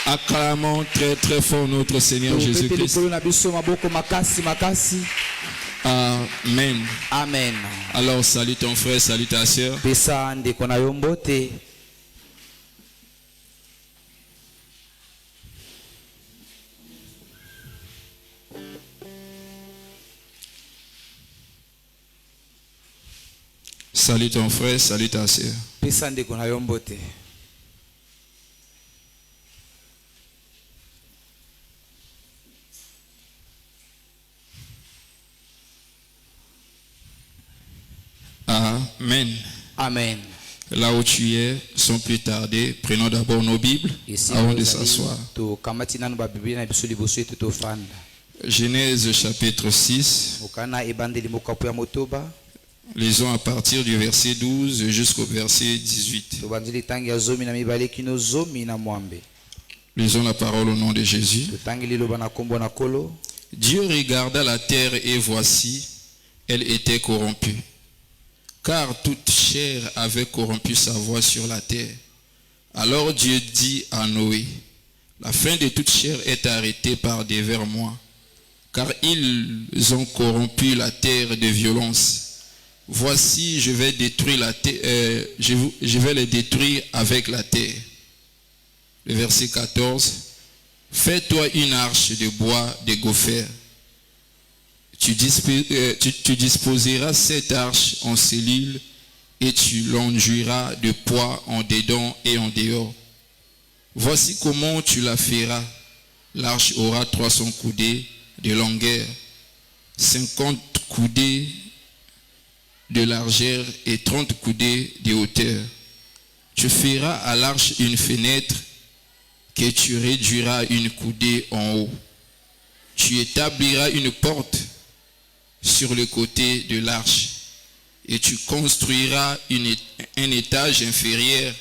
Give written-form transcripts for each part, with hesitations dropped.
Acclamons très très fort notre Seigneur Jésus-Christ. Amen. Amen. Alors salut ton frère, salut ta sœur. Salut ton frère, salut ta sœur. Amen. Amen. Là où tu es, sans plus tarder, prenons d'abord nos Bibles avant de s'asseoir. Genèse chapitre 6. Lisons à partir du verset 12 jusqu'au verset 18. Lisons la parole au nom de Jésus. Dieu regarda la terre et voici, elle était corrompue, car toute chair avait corrompu sa voix sur la terre. Alors Dieu dit à Noé, la fin de toute chair est arrêtée par devers moi, car ils ont corrompu la terre de violence. Voici, je vais détruire la terre, je vais les détruire avec la terre. Le verset 14. Fais-toi une arche de bois de gopher. Tu disposeras cette arche en cellule et tu l'enduiras de poids en dedans et en dehors. Voici comment tu la feras. L'arche aura 300 coudées de longueur, 50 coudées de largeur et 30 coudées de hauteur. Tu feras à l'arche une fenêtre que tu réduiras une coudée en haut. Tu établiras une porte sur le côté de l'arche et tu construiras un étage inférieur,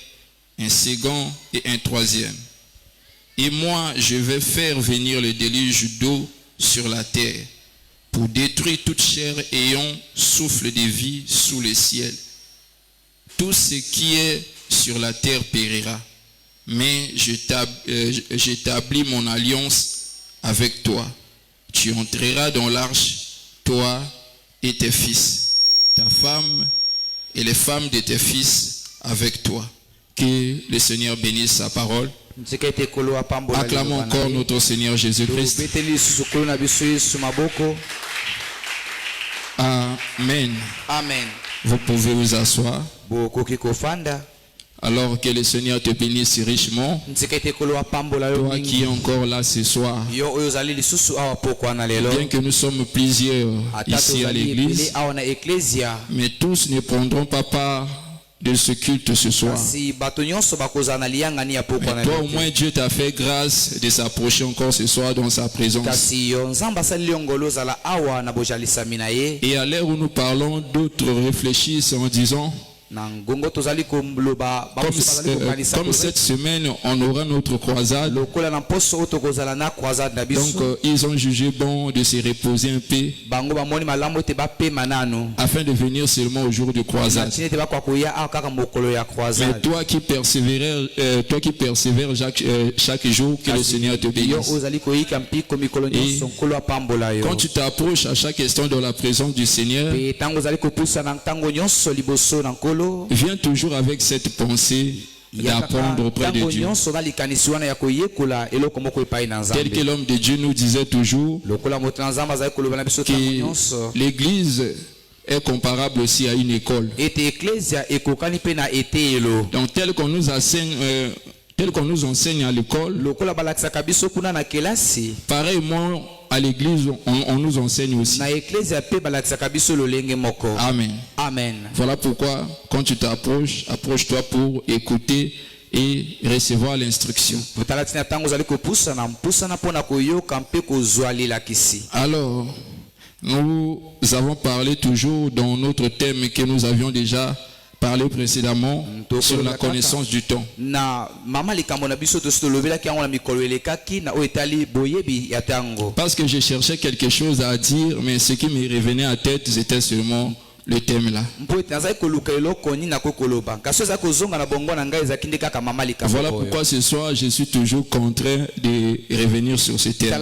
un second et un troisième. Et moi, je vais faire venir le déluge d'eau sur la terre pour détruire toute chair ayant souffle de vie sous le ciel. Tout ce qui est sur la terre périra, mais j'établis mon alliance avec toi. Tu entreras dans l'arche, toi et tes fils, ta femme et les femmes de tes fils avec toi. Que le Seigneur bénisse sa parole. Acclamons encore notre Seigneur Jésus-Christ. Amen. Amen. Vous pouvez vous asseoir. Alors que le Seigneur te bénisse richement. Toi qui es encore là ce soir. Bien que nous sommes plusieurs ici à l'église, mais tous ne prendront pas part de ce culte ce soir. Mais toi au moins Dieu t'a fait grâce de s'approcher encore ce soir dans sa présence. Et à l'heure où nous parlons, d'autres réfléchissent en disant, comme cette semaine on aura notre croisade, donc ils ont jugé bon de se reposer un peu afin de venir seulement au jour de croisade. Mais toi qui persévères chaque jour, que le Seigneur te bénisse. Et quand tu t'approches à chaque instant dans la présence du Seigneur, viens toujours avec cette pensée d'apprendre auprès de Dieu. Tel que l'homme de Dieu nous disait toujours que l'église est comparable aussi à une école. Donc tel qu'on nous enseigne à l'école, pareillement à l'église on nous enseigne aussi. Amen. Amen. Voilà pourquoi quand tu t'approches, approche-toi pour écouter et recevoir l'instruction. Alors, nous avons parlé toujours dans notre thème que nous avions déjà parlé précédemment sur la connaissance du temps. Parce que je cherchais quelque chose à dire, mais ce qui me revenait à tête, c'était seulement le thème là. Voilà pourquoi ce soir je suis toujours contraint de revenir sur ce thème.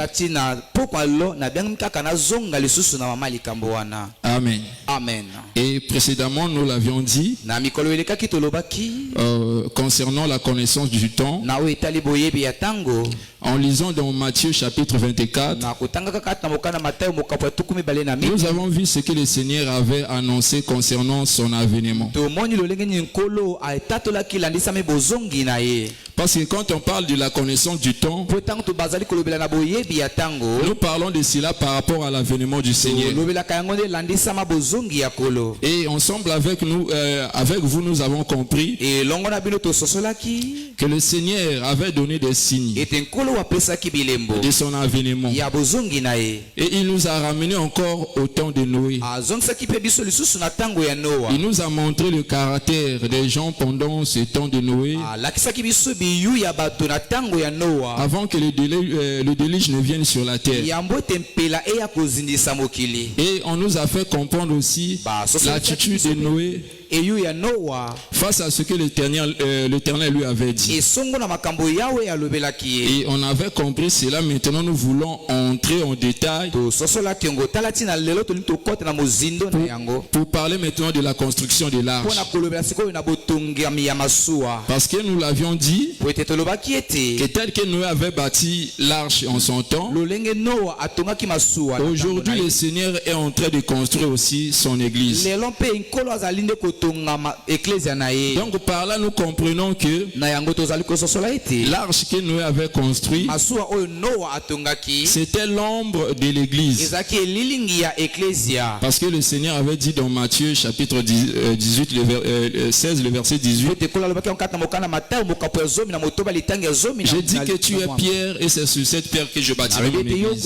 Amen. Amen. Et précédemment nous l'avions dit concernant la connaissance du temps. En lisant dans Matthieu chapitre 24, nous avons vu ce que le Seigneur avait annoncé concernant son avènement. Parce que quand on parle de la connaissance du temps, nous parlons de cela par rapport à l'avènement du Seigneur. Et ensemble avec vous, nous avons compris que le Seigneur avait donné des signes de son avènement. Et il nous a ramené encore au temps de Noé. Il nous a montré le caractère des gens pendant ce temps de Noé, avant que le déluge ne vienne sur la terre. Et on nous a fait comprendre aussi l'attitude de Noé face à ce que l'Éternel lui avait dit. Et on avait compris cela. Maintenant nous voulons entrer en détail pour parler maintenant de la construction de l'arche. Parce que nous l'avions dit que tel que Noé avait bâti l'arche en son temps, aujourd'hui le Seigneur est en train de construire aussi son église. Donc par là nous comprenons que l'arche que Noé avait construite, c'était l'ombre de l'église. Parce que le Seigneur avait dit dans Matthieu chapitre 16 le verset 18, j'ai dit que tu es pierre et c'est sur cette pierre que je bâtirai mon église.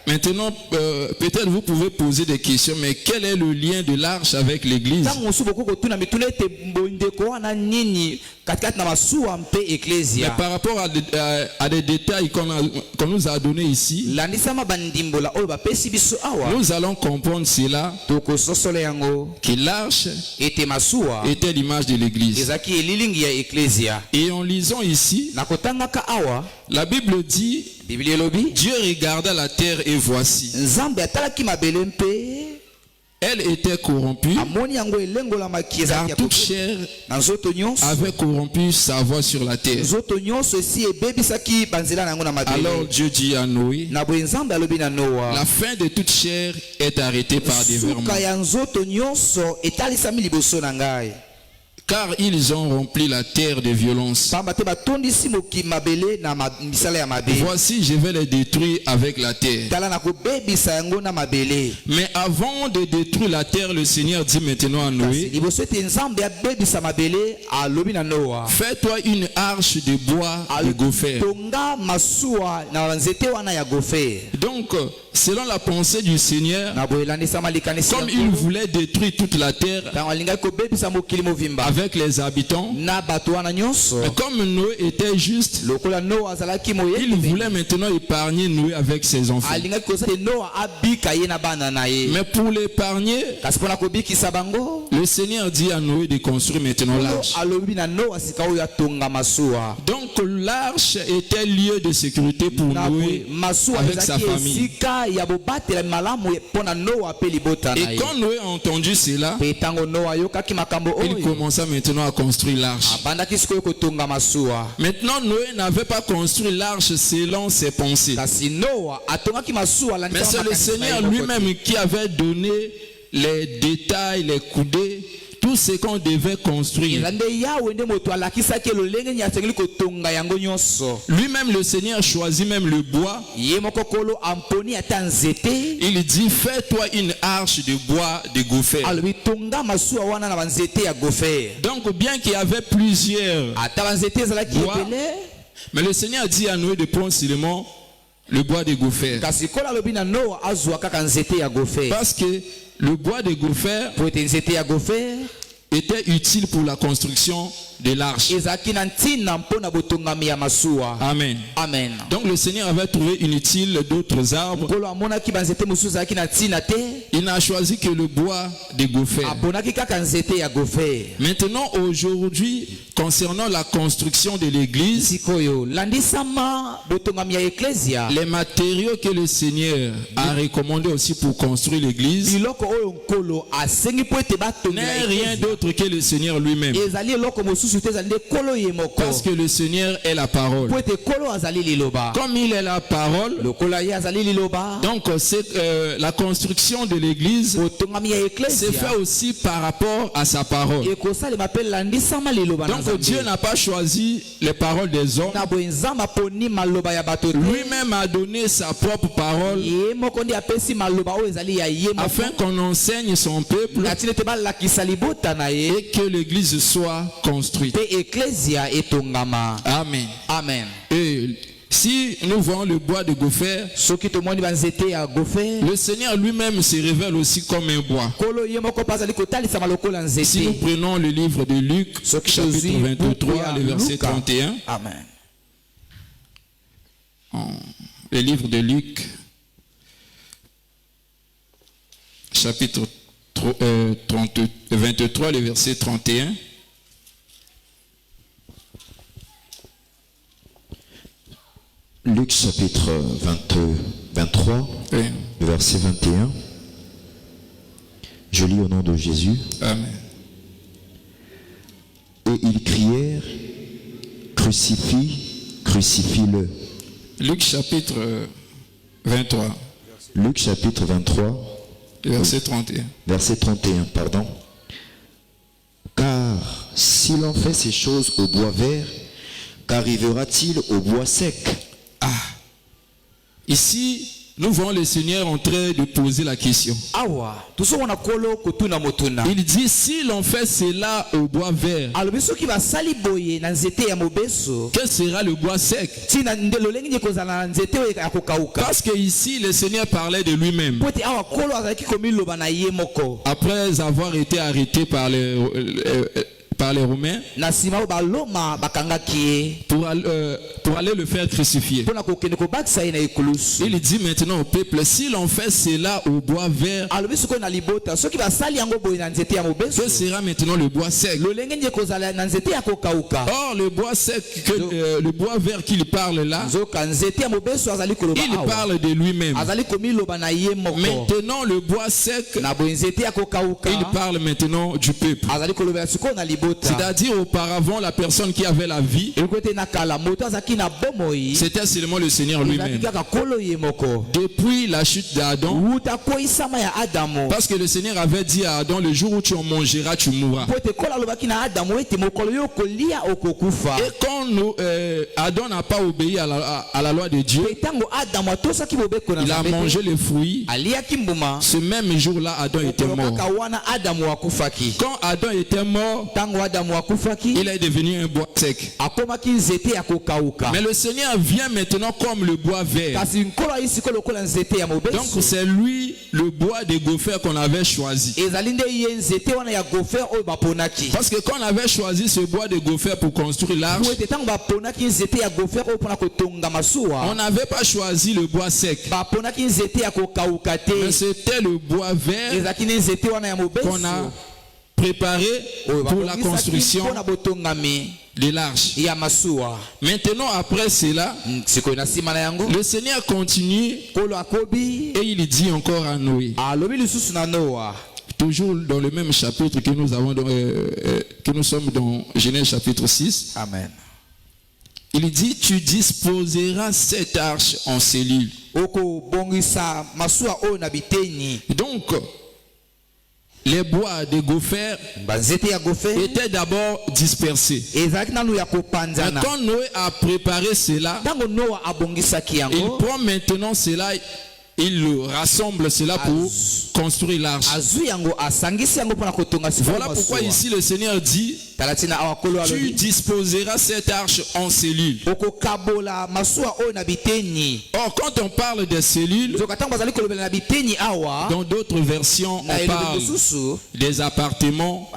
Maintenant peut-être vous pouvez poser des questions, mais quel est le lien de l'arche avec l'église? Mais par rapport à des détails qu'on nous a donnés ici, nous allons comprendre cela, que l'arche était l'image de l'église. Et en lisant ici, la Bible dit, Dieu regarda la terre et voici, elle était corrompue, car toute chair avait corrompu sa voix sur la terre. Alors Dieu dit à Noé, la fin de toute chair est arrêtée par des verments, car ils ont rempli la terre de violence. Voici, je vais les détruire avec la terre. Mais avant de détruire la terre, le Seigneur dit maintenant à Noé, fais-toi une arche de bois de gopher. Donc, selon la pensée du Seigneur, comme il voulait détruire toute la terre avec les habitants, comme Noé était juste, il voulait maintenant épargner Noé avec ses enfants. Mais pour l'épargner, le Seigneur dit à Noé de construire maintenant l'arche. Donc l'arche était lieu de sécurité pour Noé avec sa famille. Et quand Noé a entendu cela, il commença maintenant à construire l'arche. Maintenant Noé n'avait pas construit l'arche selon ses pensées, mais c'est le Seigneur lui-même qui avait donné les détails, les coudées, tout ce qu'on devait construire. Lui-même le Seigneur choisit même le bois. Il dit, fais-toi une arche de bois de gopher. Donc bien qu'il y avait plusieurs bois, mais le Seigneur dit à Noé de prendre seulement le bois de gopher. Parce que le bois de gopher était utile pour la construction de l'arche. Amen. Amen. Donc le Seigneur avait trouvé inutile d'autres arbres. Il n'a choisi que le bois de gopher. Maintenant, aujourd'hui, concernant la construction de l'église, les matériaux que le Seigneur a recommandés aussi pour construire l'église n'est rien d'autre que le Seigneur lui-même. Parce que le Seigneur est la parole. Comme il est la parole, donc la construction de l'église c'est fait aussi par rapport à sa parole. Donc Dieu n'a pas choisi les paroles des hommes. Lui-même a donné sa propre parole afin qu'on enseigne son peuple et que l'église soit construite. Amen. Amen. Et si nous voyons le bois de gopher, le Seigneur lui-même se révèle aussi comme un bois. Si nous prenons le livre de Luc, chapitre 23, le verset 31. Amen. Le livre de Luc, chapitre 23, le verset 31. Luc chapitre 23, Oui. verset 21. Je lis au nom de Jésus. Amen. Et ils crièrent, crucifie, crucifie-le. Luc chapitre 23, Luc chapitre 23, verset 31. verset 31, pardon. Car si l'on fait ces choses au bois vert, qu'arrivera-t-il au bois sec? Ici, nous voyons le Seigneur en train de poser la question. Il dit, si l'on fait cela au bois vert, quel sera le bois sec? Parce que ici, le Seigneur parlait de lui-même. Après avoir été arrêté par les Romains pour aller le faire crucifier. Il dit maintenant au peuple, si l'on fait cela au bois vert, ce sera maintenant le bois sec. Or le bois sec, le bois vert qu'il parle là, il parle de lui-même. Maintenant le bois sec, il parle maintenant du peuple. C'est-à-dire auparavant la personne qui avait la vie, c'était seulement le Seigneur lui-même. Depuis la chute d'Adam, parce que le Seigneur avait dit à Adam, le jour où tu en mangeras, tu mourras. Et quand Adam n'a pas obéi à la loi de Dieu, il a mangé les fruits. Ce même jour-là, Adam était mort. Quand Adam était mort, il est devenu un bois sec. Mais le Seigneur vient maintenant comme le bois vert. Donc c'est lui le bois de gopher qu'on avait choisi. Parce que quand on avait choisi ce bois de gopher pour construire l'arche, on n'avait pas choisi le bois sec. Mais c'était le bois vert qu'on a préparé pour la construction de l'arche. Maintenant, après cela, le Seigneur continue et il dit encore à Noé, toujours dans le même chapitre que nous avons, que nous sommes dans Genèse chapitre 6. Amen. Il dit, tu disposeras cette arche en cellules. Donc, les bois de gopher étaient d'abord dispersés. Mais quand Noé a préparé cela, il prend maintenant cela, il rassemble cela pour construire l'arche. Voilà pourquoi ici le Seigneur dit, Tu disposeras cette arche en cellules. Or, quand on parle des cellules, dans d'autres versions, on parle des appartements,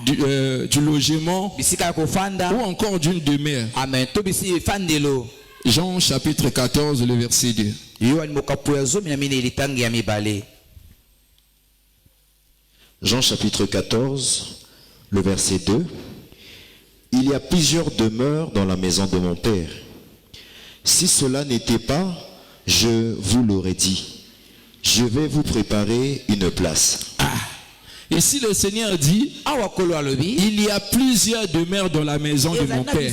du logement, ou encore d'une demeure. Jean chapitre 14, le verset 2. Jean chapitre 14, le verset 2. Il y a plusieurs demeures dans la maison de mon Père. Si cela n'était pas, je vous l'aurais dit. Je vais vous préparer une place. Et si le Seigneur dit, il y a plusieurs demeures dans la maison de mon Père. Et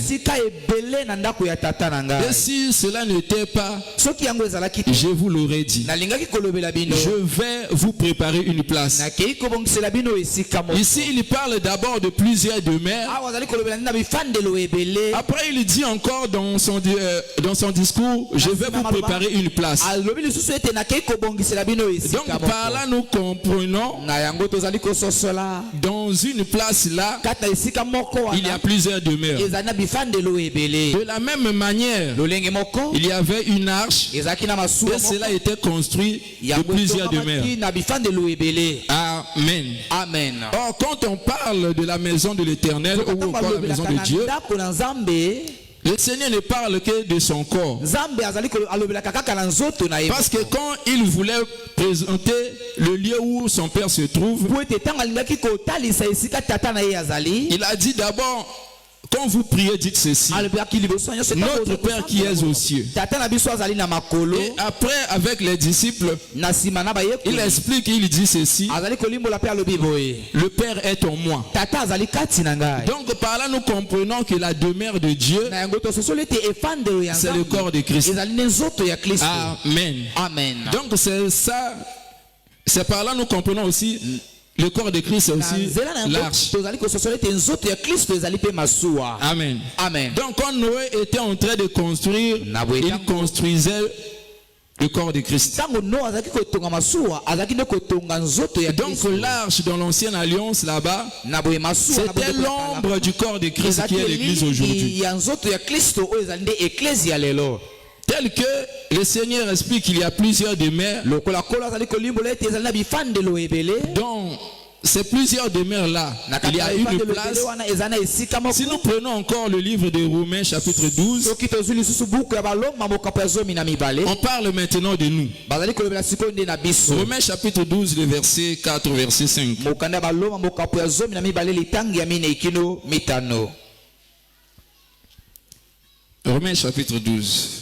si cela n'était pas, je vous l'aurais dit. Je vais vous préparer une place. Ici, il parle d'abord de plusieurs demeures. Après, il dit encore dans son discours, je vais vous préparer une place. Donc, par là, nous comprenons, dans une place là, il y a plusieurs demeures. De la même manière, il y avait une arche et cela était construit de plusieurs demeures. Amen. Or, quand on parle de la maison de l'Éternel ou encore la maison de Dieu, le Seigneur ne parle que de son corps. Parce que quand il voulait présenter le lieu où son Père se trouve, il a dit d'abord, quand vous priez, dites ceci: notre Père qui es aux cieux. Et après, avec les disciples, il explique, il dit ceci: le Père est en moi. Donc par là, nous comprenons que la demeure de Dieu, c'est le corps de Christ. Amen. Donc c'est ça. C'est par là nous comprenons aussi le corps de Christ, c'est aussi l'arche. Amen. Donc quand Noé était en train de construire, il construisait le corps de Christ. Donc l'arche dans l'ancienne alliance là-bas, c'était l'ombre du corps de Christ qui est l'église aujourd'hui. Tel que le Seigneur explique qu'il y a plusieurs demeures. Dans ces plusieurs demeures-là, il y a une place. Si nous prenons encore le livre de Romains chapitre 12, on parle maintenant de nous. Romains chapitre 12, le verset 4, verset 5. Romains chapitre 12.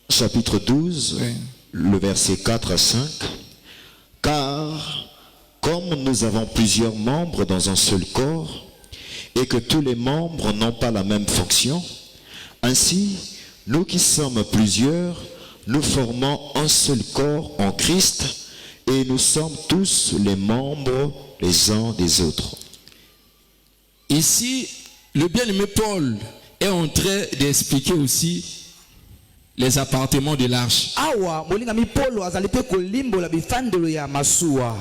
Chapitre 12, oui. Le verset 4 à 5. Car, comme nous avons plusieurs membres dans un seul corps, et que tous les membres n'ont pas la même fonction, ainsi, nous qui sommes plusieurs, nous formons un seul corps en Christ, et nous sommes tous les membres les uns des autres. Ici, le bien-aimé Paul est en train d'expliquer aussi les appartements de l'arche.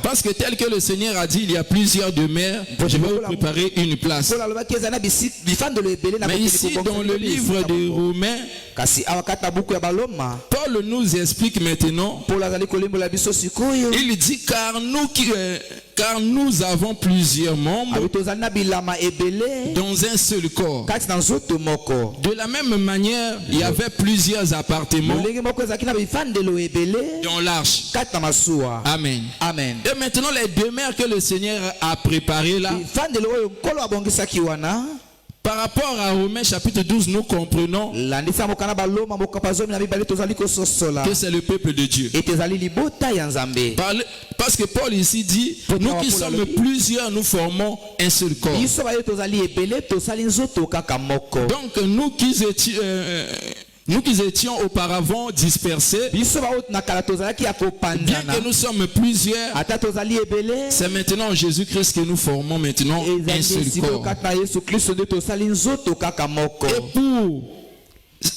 Parce que tel que le Seigneur a dit, il y a plusieurs demeures, je vais vous préparer une place. Mais ici, dans le livre de Romains, Paul nous explique maintenant, il dit car nous avons plusieurs membres dans un seul corps. De la même manière, il y avait plusieurs appartements dans l'arche. Amen. Et maintenant, les demeures que le Seigneur a préparées là, par rapport à Romains chapitre 12, nous comprenons que c'est le peuple de Dieu. Parce que Paul ici dit, nous qui sommes plusieurs, nous formons un seul corps. Donc nous qui étions auparavant dispersés, bien que nous sommes plusieurs, c'est maintenant en Jésus-Christ que nous formons maintenant un seul corps.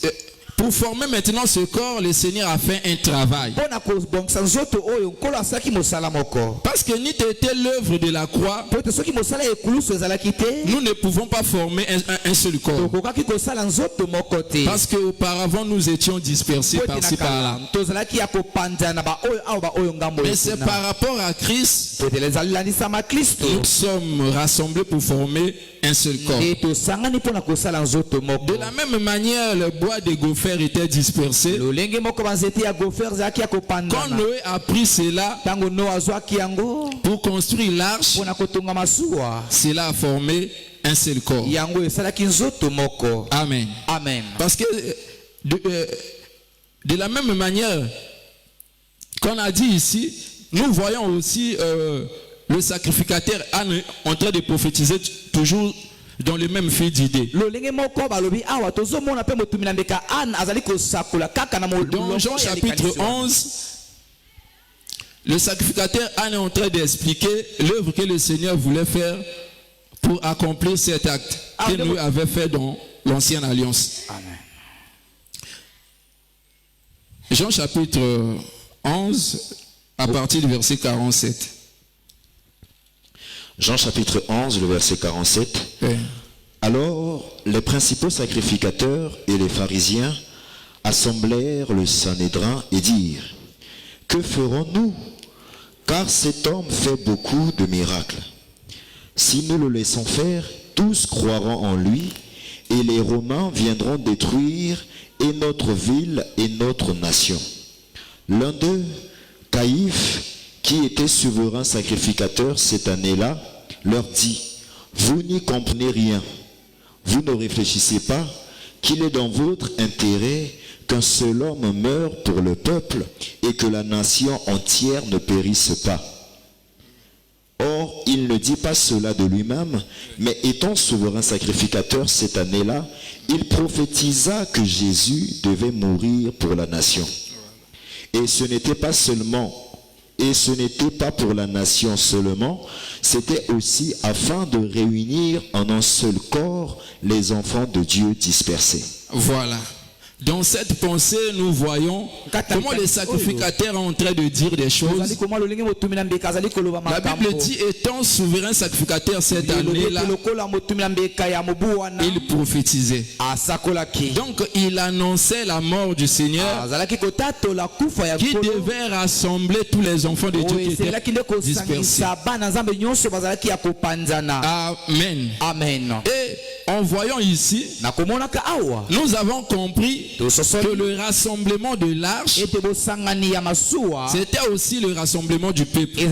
Et Pour former maintenant ce corps, le Seigneur a fait un travail. Parce que n'était était l'œuvre de la croix, nous ne pouvons pas former un seul corps. Parce qu'auparavant nous étions dispersés par-ci par-là. Mais c'est par rapport à Christ, nous sommes rassemblés pour former un seul corps. De la même manière, le bois de gopher était dispersé. Quand Noé a pris cela pour construire l'arche, cela a formé un seul corps. Amen. Amen. Parce que de la même manière qu'on a dit ici, nous voyons aussi le sacrificateur en train de prophétiser toujours dans le même fil d'idée. Dans Jean chapitre 11, le sacrificateur Anne est en train d'expliquer l'œuvre que le Seigneur voulait faire pour accomplir cet acte que nous avait fait dans l'ancienne alliance. Amen. Jean chapitre 11, à partir du verset 47. Jean chapitre 11, le verset 47. Oui. Alors les principaux sacrificateurs et les pharisiens assemblèrent le Sanhédrin et dirent: que ferons-nous? Car cet homme fait beaucoup de miracles. Si nous le laissons faire, tous croiront en lui, et les Romains viendront détruire et notre ville et notre nation. L'un d'eux, Caïphe, qui était souverain sacrificateur cette année-là, leur dit: vous n'y comprenez rien. Vous ne réfléchissez pas qu'il est dans votre intérêt qu'un seul homme meure pour le peuple et que la nation entière ne périsse pas. Or, il ne dit pas cela de lui-même, mais étant souverain sacrificateur cette année-là, il prophétisa que Jésus devait mourir pour la nation. Et ce n'était pas pour la nation seulement, c'était aussi afin de réunir en un seul corps les enfants de Dieu dispersés. Voilà. Dans cette pensée, nous voyons comment les sacrificateurs sont en train de dire des choses. La Bible dit, étant souverain sacrificateur cette année-là, il prophétisait. Donc, il annonçait la mort du Seigneur qui devait rassembler tous les enfants de Dieu qui étaient dispersés. Amen. Amen. Et en voyant ici, nous avons compris que le rassemblement de l'arche, c'était aussi le rassemblement du peuple.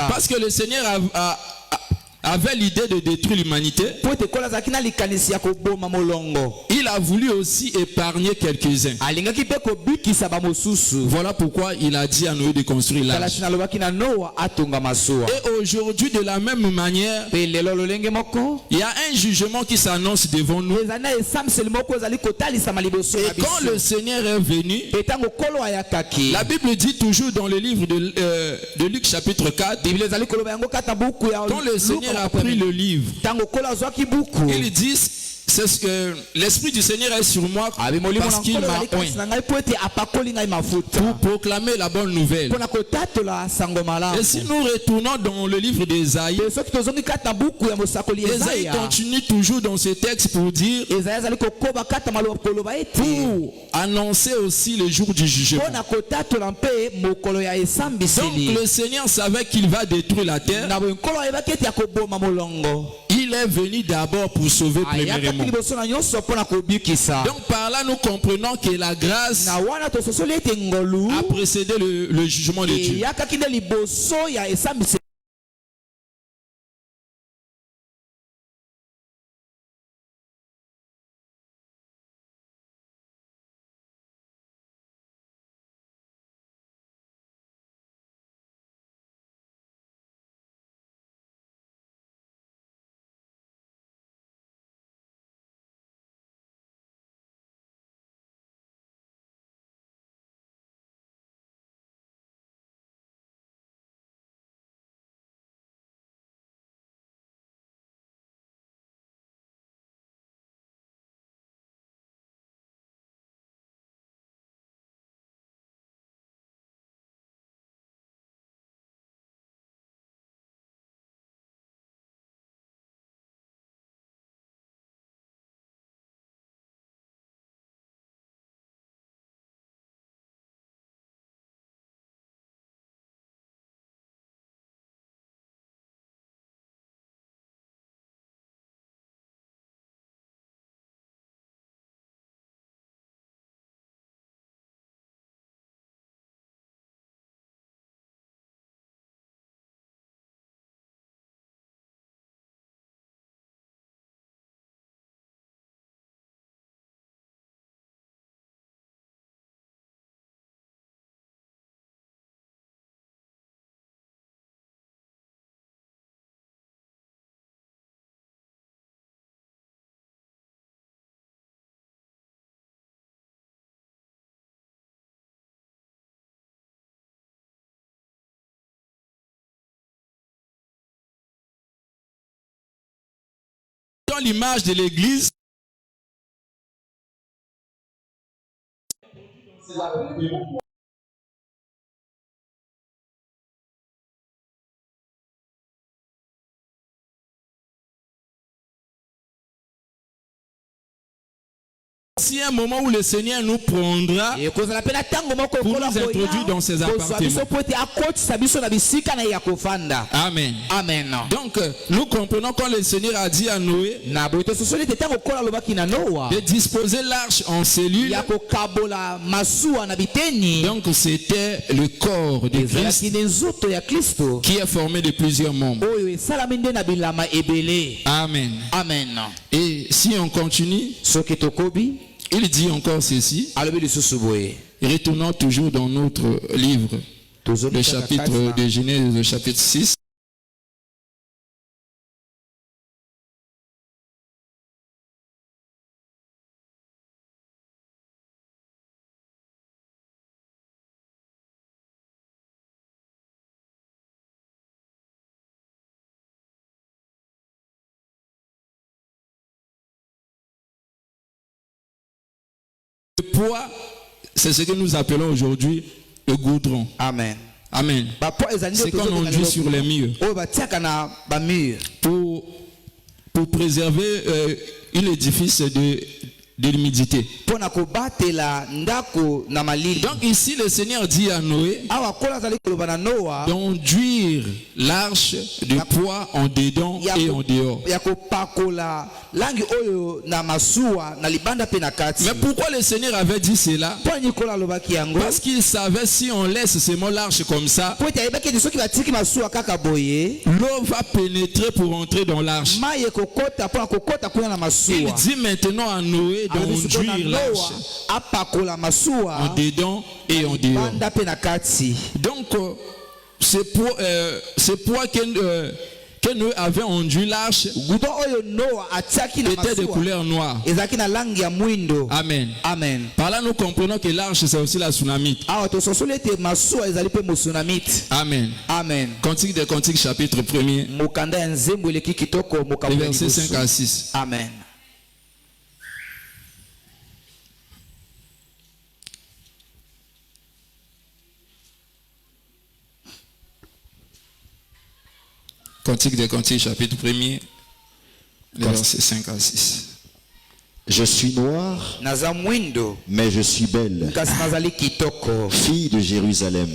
Parce que le Seigneur avait l'idée de détruire l'humanité. Il a voulu aussi épargner quelques-uns. Voilà pourquoi il a dit à Noé de construire l'arche. Et aujourd'hui, de la même manière, il y a un jugement qui s'annonce devant nous. Et quand le Seigneur est venu, la Bible dit toujours dans le livre de Luc chapitre 4, quand le Seigneur a pris le livre, il dit: l'Esprit du Seigneur est sur moi parce qu'il m'a oint pour proclamer la bonne nouvelle. Et si nous retournons dans le livre d'Ésaïe, Ésaïe continue toujours dans ce texte pour dire, pour annoncer aussi le jour du jugement. Donc le Seigneur savait qu'il va détruire la terre. Il est venu d'abord pour sauver premièrement. Donc par là nous comprenons que la grâce a précédé le jugement de Dieu. mettons l'image de l'église. C'est un moment où le Seigneur nous prendra pour nous introduire dans ses appartements. Amen. Amen. Donc, nous comprenons quand le Seigneur a dit à Noé de disposer l'arche en cellules. Donc, c'était le corps de Christ qui est formé de plusieurs membres. Amen. Amen. Et si on continue, il dit encore ceci. Retournons toujours dans notre livre, le chapitre de Genèse, le chapitre 6. Le poids, c'est ce que nous appelons aujourd'hui le goudron. Amen. Amen. C'est qu'on enduit sur les murs pour préserver un édifice de l'humidité. Donc ici le Seigneur dit à Noé d'enduire l'arche de poids en dedans et en dehors. Mais pourquoi le Seigneur avait dit cela? Parce qu'il savait si on laisse seulement l'arche comme ça, l'eau va pénétrer pour entrer dans l'arche. Il dit maintenant à Noé d'enduire l'arche en dedans et en dehors. Donc ce poids que Noé avait enduit l'arche était de couleur noire. Amen. Amen. Par là nous comprenons que l'arche c'est aussi la tsunamite. Amen. Amen. Cantique des Cantiques chapitre 1er, les versets 5 à 6. Amen. Cantique des Cantiques, chapitre 1er, les versets 5 à 6. Je suis noire, mais je suis belle, fille de Jérusalem.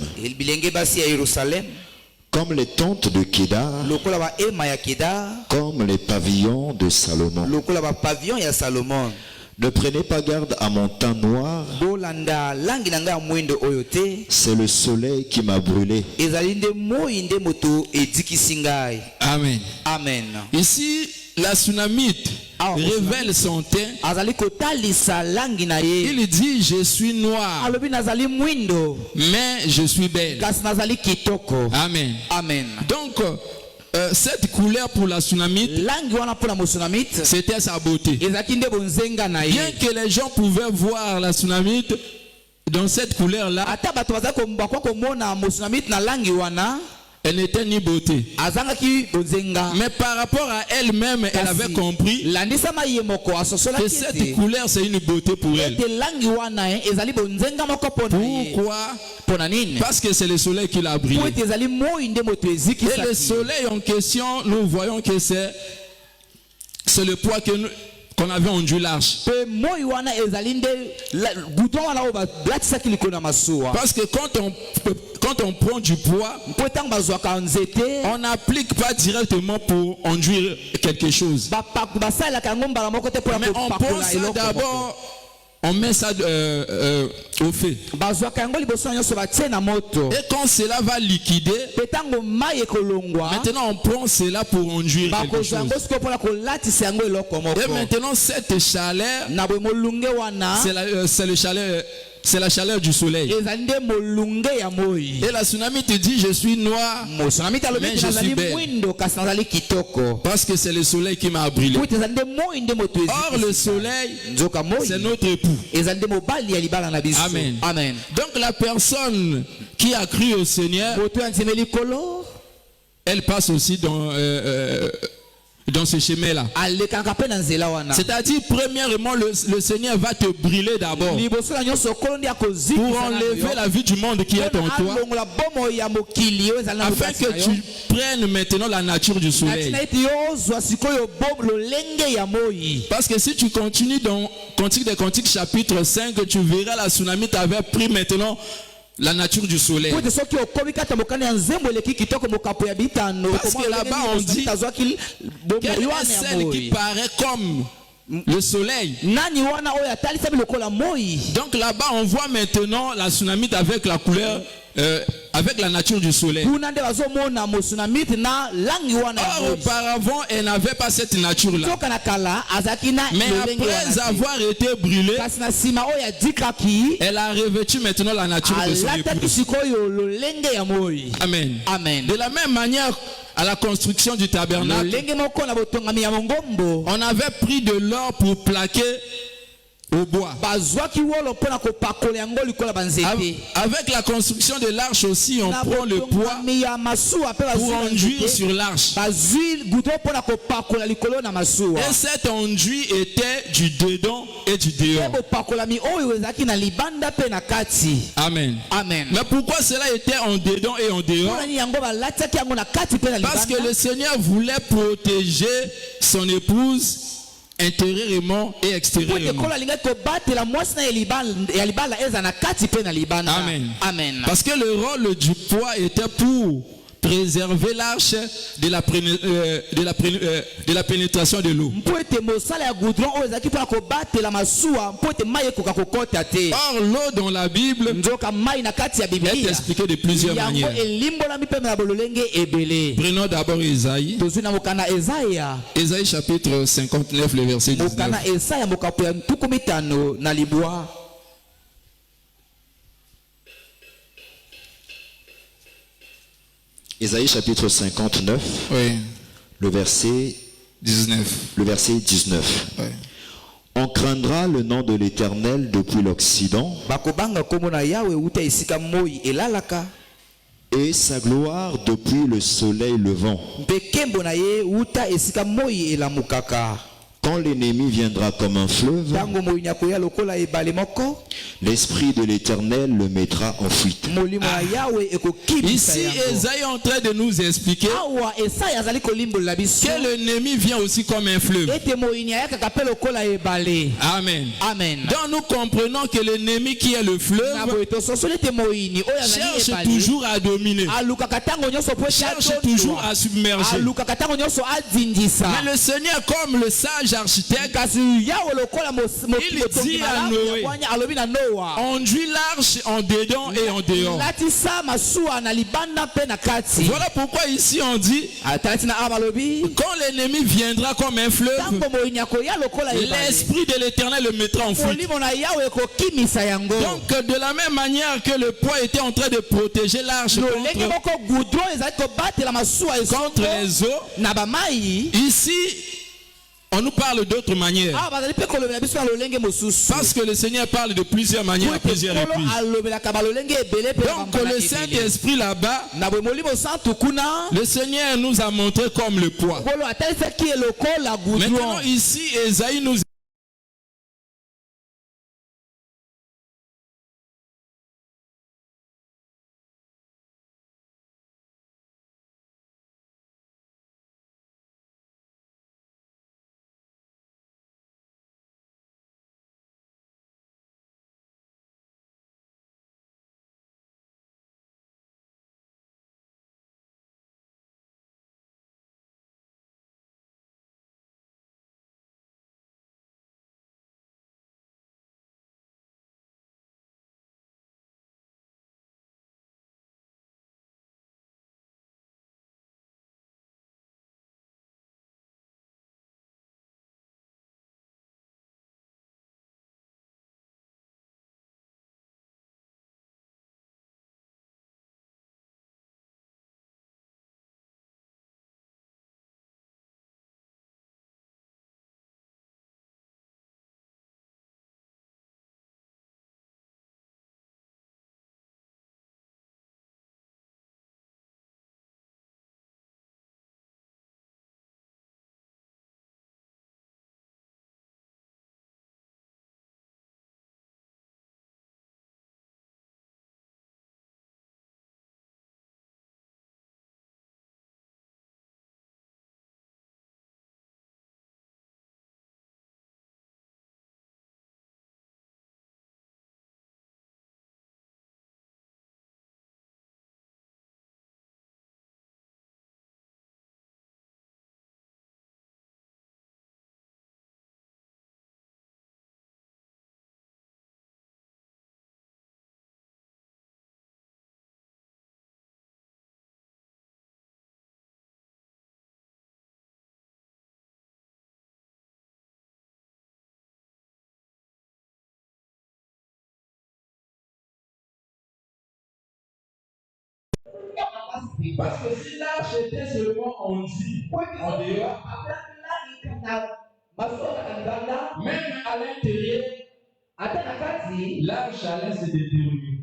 Comme les tentes de Kédar, comme les pavillons de Salomon. Ne prenez pas garde à mon teint noir, c'est le soleil qui m'a brûlé. Amen. Amen. Ici, la tsunamite révèle son teint. Il dit je suis noir, mais je suis belle. Amen. Amen. Donc cette couleur pour la tsunamite, c'était sa beauté. Bien que les gens pouvaient voir la tsunamite dans cette couleur là, elle n'était ni beauté. Mais par rapport à elle-même, elle avait compris que cette couleur c'est une beauté pour elle. Pourquoi? Parce que c'est le soleil qui l'a brillé. Et le soleil en question, nous voyons que c'est le poids qu'on avait enduit l'arche. Parce que quand on prend du poids, on n'applique pas directement pour enduire quelque chose. Mais on prend ça d'abord, on met ça au feu. Et quand cela va liquider, maintenant on prend cela pour enduire quelque chose. Et maintenant cette chaleur, c'est la chaleur du soleil. Et la tsunami te dit je suis noir, mais je suis belle. Parce que c'est le soleil qui m'a brûlé. Or le soleil, c'est notre époux. Amen. Amen. Donc la personne qui a cru au Seigneur, elle passe aussi dans ce chemin-là. C'est-à-dire, premièrement, le Seigneur va te brûler d'abord pour enlever la vie du monde qui est en toi, afin que tu prennes maintenant la nature du soleil. Parce que si tu continues dans Cantique des Cantiques chapitre 5, tu verras la Sunamite avait pris maintenant la nature du soleil. Parce que là-bas on dit quelle est celle qui paraît comme le soleil. Donc là-bas on voit maintenant la Sunamite avec la couleur avec la nature du soleil. Or, auparavant, elle n'avait pas cette nature-là. Mais après avoir été brûlée, elle a revêtu maintenant la nature de son épouse. Amen. Amen. De la même manière, à la construction du tabernacle, on avait pris de l'or pour plaquer au bois. Avec la construction de l'arche aussi, on prend le bois pour enduire sur l'arche. Et cet enduit était du dedans et du dehors. Amen. Amen. Mais pourquoi cela était en dedans et en dehors? Parce que le Seigneur voulait protéger son épouse intérieurement et extérieurement. Amen. Amen. Parce que le rôle du poids était pour préserver l'arche de la pénétration de l'eau. Or, l'eau dans la Bible est expliquée de plusieurs manières. Prenons d'abord Ésaïe. Ésaïe chapitre 59, le verset 19. Ésaïe chapitre 59, oui. le verset 19. Oui. On craindra le nom de l'Éternel depuis l'Occident, et sa gloire depuis le soleil levant. Quand l'ennemi viendra comme un fleuve, l'Esprit de l'Éternel le mettra en fuite. Ici, Esaïe est en train de nous expliquer que l'ennemi vient aussi comme un fleuve. Amen. Amen. Donc nous comprenons que l'ennemi qui est le fleuve cherche toujours à dominer, cherche toujours à submerger. Mais le Seigneur, comme le sage architecte, il dit à Noé, enduis l'arche en dedans et en dehors. Voilà pourquoi ici on dit, quand l'ennemi viendra comme un fleuve, l'Esprit de l'Éternel le mettra en fuite. Donc de la même manière que le poids était en train de protéger l'arche contre les eaux, ici on nous parle d'autres manières. Parce que le Seigneur parle de plusieurs manières à plusieurs reprises. Donc le Saint-Esprit là-bas, le Seigneur nous a montré comme le poids. Maintenant ici, Esaïe nous Parce que si l'arche était seulement enduit en dehors, même à l'intérieur, l'arche allait se détériorer.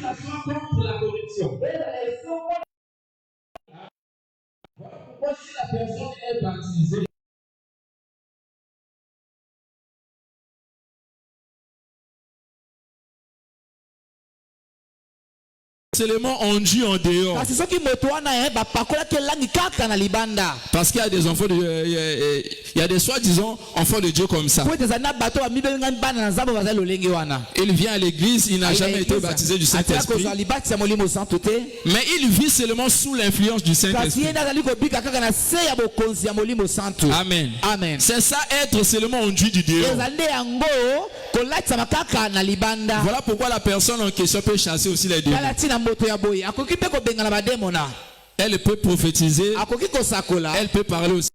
Ça soit contre la corruption. Voilà pourquoi si la personne est baptisée, seulement enduit en dehors. Parce qu'il y a des enfants il y a des soi-disant enfants de Dieu comme ça. Il vient à l'église, il n'a jamais été baptisé du Saint-Esprit. Mais il vit seulement sous l'influence du Saint-Esprit. Amen. Amen. C'est ça être seulement enduit du dehors. Voilà pourquoi la personne en question peut chasser aussi les démons. Elle peut prophétiser. Elle peut parler aussi.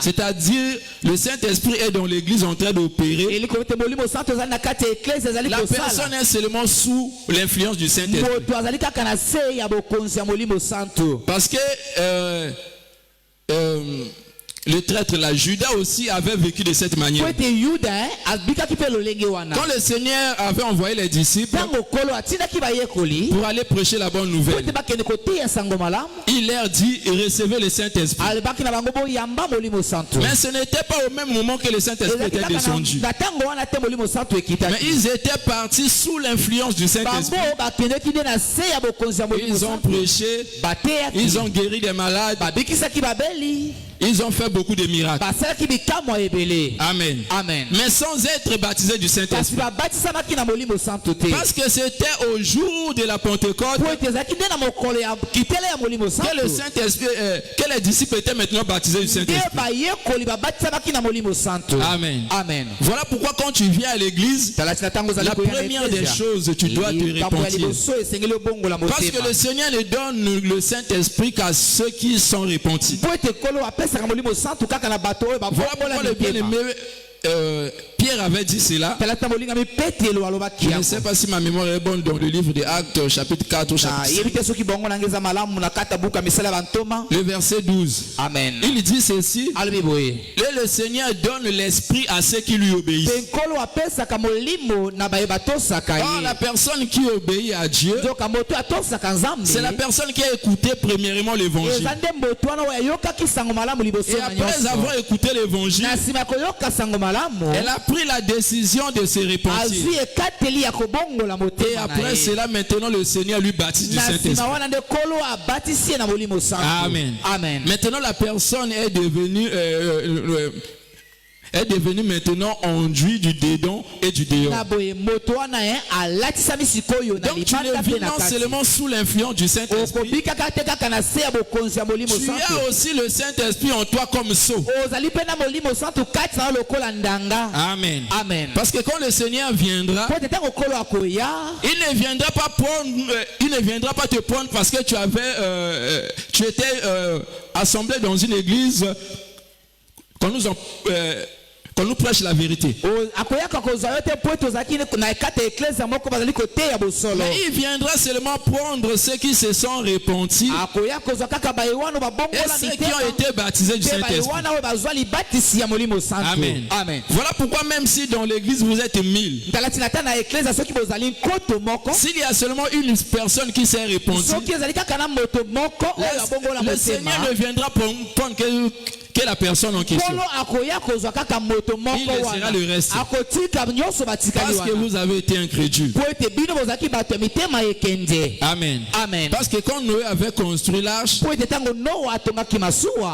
C'est-à-dire, le Saint-Esprit est dans l'église en train d'opérer. La personne est seulement sous l'influence du Saint-Esprit. Parce que le traître, la Judas aussi avait vécu de cette manière. Quand le Seigneur avait envoyé les disciples pour aller prêcher la bonne nouvelle, il leur dit recevez le Saint-Esprit. Mais ce n'était pas au même moment que le Saint-Esprit était descendu. Mais ils étaient partis sous l'influence du Saint-Esprit. Ils ont prêché, ils ont guéri des malades, ils ont fait beaucoup de miracles. Amen. Amen. Mais sans être baptisés du Saint-Esprit. Parce que c'était au jour de la Pentecôte que le Saint-Esprit, que les disciples étaient maintenant baptisés du Saint-Esprit. Amen. Amen. Voilà pourquoi quand tu viens à l'église, la première des choses, tu dois te repentir. Parce que le Seigneur ne donne le Saint-Esprit qu'à ceux qui sont repentis. Voilà pourquoi le bien-aimé Pierre avait dit cela. Je ne sais pas si ma mémoire est bonne dans le livre des Actes, chapitre 4, chapitre 5. Le verset 12. Amen. Il dit ceci. Le Seigneur donne l'esprit à ceux qui lui obéissent. Or, la personne qui obéit à Dieu, c'est la personne qui a écouté premièrement l'évangile. Et après avoir écouté l'évangile, elle a pris la décision de se repentir. Et après cela, maintenant le Seigneur lui baptise du Saint-Esprit. Amen. Amen. Maintenant la personne est devenue maintenant enduit du dedans et du dehors. Donc tu ne vis non seulement sous l'influence du Saint-Esprit, tu as aussi le Saint-Esprit en toi comme sceau. Amen. Amen. Parce que quand le Seigneur viendra, il ne viendra pas te prendre parce que tu étais assemblé dans une église qu'on nous prêche la vérité. Mais il viendra seulement prendre ceux qui se sont repentis et ceux qui ont été baptisés du Saint-Esprit. Amen. Amen. Voilà pourquoi même si dans l'église vous êtes 1000, s'il y a seulement une personne qui s'est repentie, le Seigneur ne viendra prendre que la personne en question. Il laissera le reste. Parce que vous avez été incrédule. Amen. Amen. Parce que quand Noé avait construit l'arche,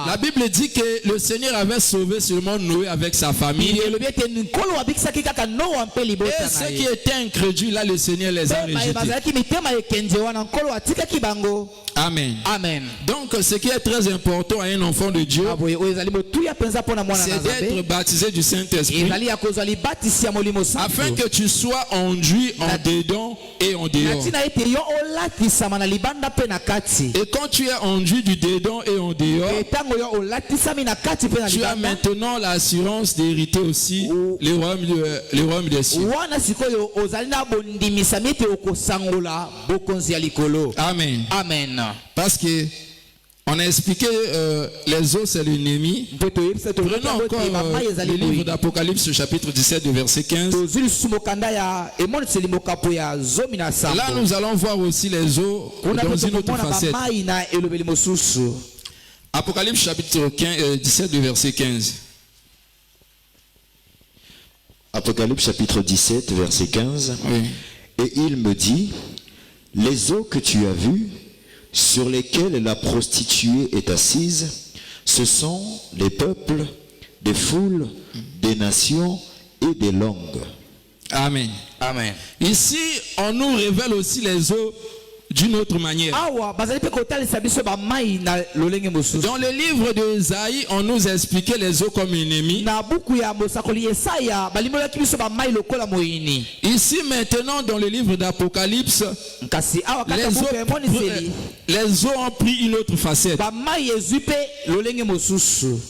la Bible dit que le Seigneur avait sauvé seulement Noé avec sa famille. Et ceux qui étaient incrédules, là, le Seigneur les a rejetés. Amen. Amen. Donc, ce qui est très important à un enfant de Dieu, c'est d'être baptisé du Saint-Esprit, afin que tu sois enduit en dedans et en dehors. Et quand tu es enduit du dedans et en dehors, tu as maintenant l'assurance d'hériter aussi les royaumes des cieux. Amen. Amen. Parce que on a expliqué les eaux c'est l'ennemi. Prenons encore le livre d'Apocalypse chapitre 17 du verset 15. Là nous allons voir aussi les eaux dans une autre facette. Apocalypse chapitre 17 du verset 15. Apocalypse chapitre 17 verset 15. Oui. Et il me dit, les eaux que tu as vues, sur lesquelles la prostituée est assise, ce sont des peuples, des foules, des nations et des langues. Amen. Amen. Ici, on nous révèle aussi les eaux d'une autre manière. Dans le livre d'Ésaïe, on nous expliquait les eaux comme ennemis. Ici maintenant, dans le livre d'Apocalypse, les eaux ont pris une autre facette.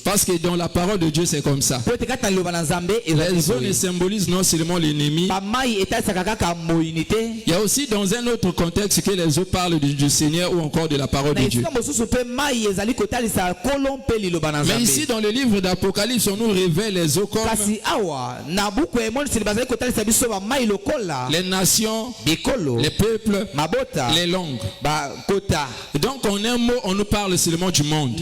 Parce que dans la parole de Dieu, c'est comme ça. Les eaux ne symbolisent non seulement l'ennemi. Il y a aussi dans un autre contexte que les eaux parlent du Seigneur ou encore de la parole de Dieu. Mais ici dans le livre d'Apocalypse, on nous révèle les eaux comme les nations, les peuples, les langues. Donc en un mot, on nous parle seulement du monde.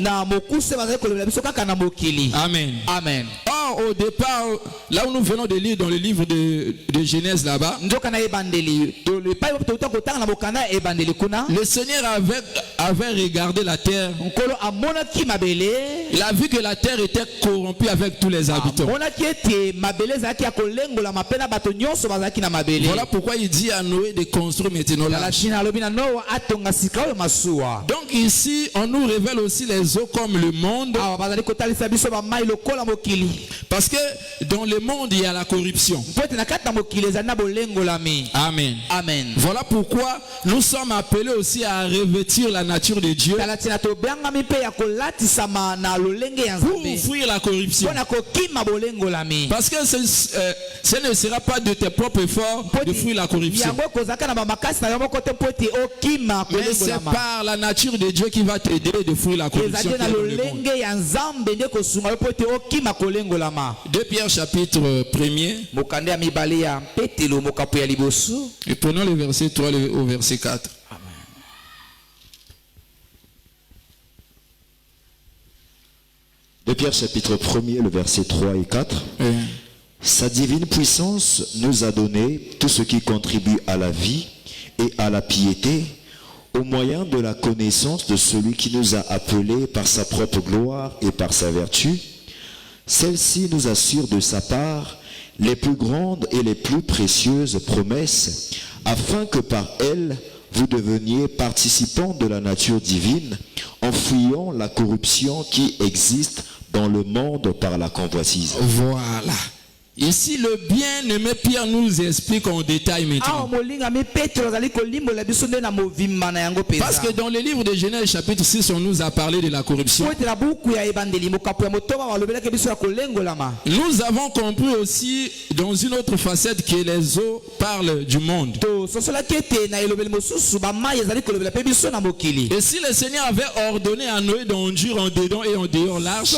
Amen. Amen. Or au départ, là où nous venons de lire dans le livre de Genèse là-bas, le Seigneur avait regardé la terre. Il a vu que la terre était corrompue avec tous les habitants. Voilà pourquoi il dit à Noé de construire maintenant l'arche. Donc ici, on nous révèle aussi les eaux comme le monde. Parce que dans le monde, il y a la corruption. Amen. Amen. Voilà pourquoi nous sommes appelés aussi à revêtir la nature de Dieu pour fuir la corruption. Parce que ce ne sera pas de tes propres efforts de fuir la corruption. Mais c'est par la nature de Dieu qui va t'aider de fuir la corruption. 2 Pierre chapitre 1er. Et prenons le verset 3 au verset 4. De Pierre chapitre 1er, le verset 3 et 4. Oui. Sa divine puissance nous a donné tout ce qui contribue à la vie et à la piété, au moyen de la connaissance de celui qui nous a appelés par sa propre gloire et par sa vertu. Celle-ci nous assure de sa part les plus grandes et les plus précieuses promesses, afin que par elles, vous deveniez participants de la nature divine, en fuyant la corruption qui existe dans le monde par la convoitise. Voilà. Ici, le bien-aimé Pierre nous explique en détail maintenant. Parce que dans le livre de Genèse chapitre 6, on nous a parlé de la corruption. Nous avons compris aussi dans une autre facette que les eaux parlent du monde. Et si le Seigneur avait ordonné à Noé d'enduire en dedans et en dehors l'arche,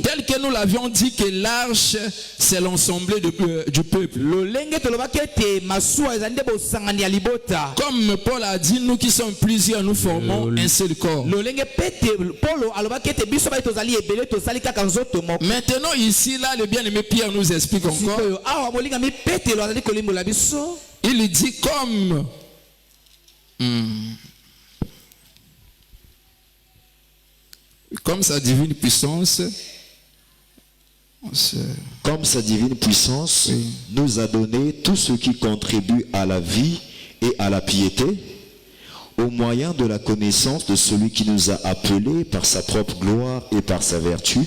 tel que nous l'avions dit que l'arche c'est l'ensemble du peuple. Comme Paul a dit, nous qui sommes plusieurs, nous formons un seul corps. Maintenant ici, là, le bien-aimé Pierre nous explique encore. Il dit comme sa divine puissance, nous a donné tout ce qui contribue à la vie et à la piété, au moyen de la connaissance de celui qui nous a appelés par sa propre gloire et par sa vertu.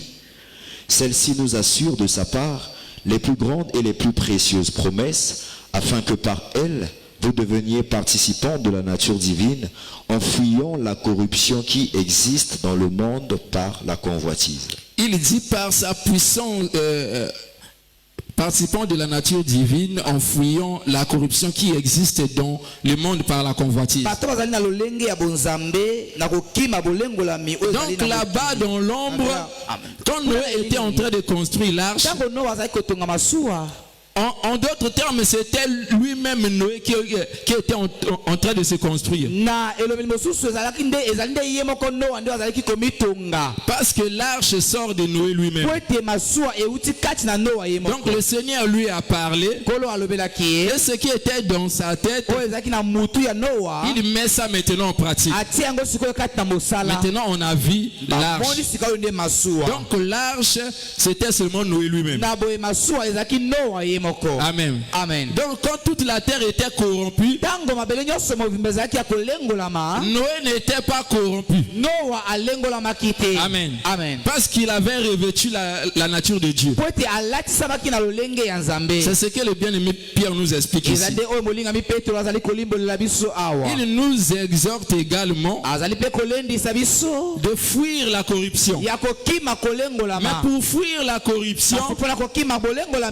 Celle-ci nous assure de sa part les plus grandes et les plus précieuses promesses, afin que par elles, vous deveniez participants de la nature divine, en fuyant la corruption qui existe dans le monde par la convoitise. Il dit par sa puissance, participant de la nature divine, en fuyant la corruption qui existe dans le monde par la convoitise. Donc là-bas dans l'ombre, quand Noé était en train de construire l'arche, en d'autres termes, c'était lui-même Noé qui était en train de se construire. Parce que l'arche sort de Noé lui-même. Donc le Seigneur lui a parlé. Et ce qui était dans sa tête, il met ça maintenant en pratique. Maintenant on a vu l'arche. Donc l'arche, c'était seulement Noé lui-même. Amen. Amen. Donc quand toute la terre était corrompue, Noé n'était pas corrompu. Amen. Amen. Parce qu'il avait revêtu la nature de Dieu. C'est ce que le bien-aimé Pierre nous explique ici. Il nous exhorte également de fuir la corruption. Mais pour fuir la corruption,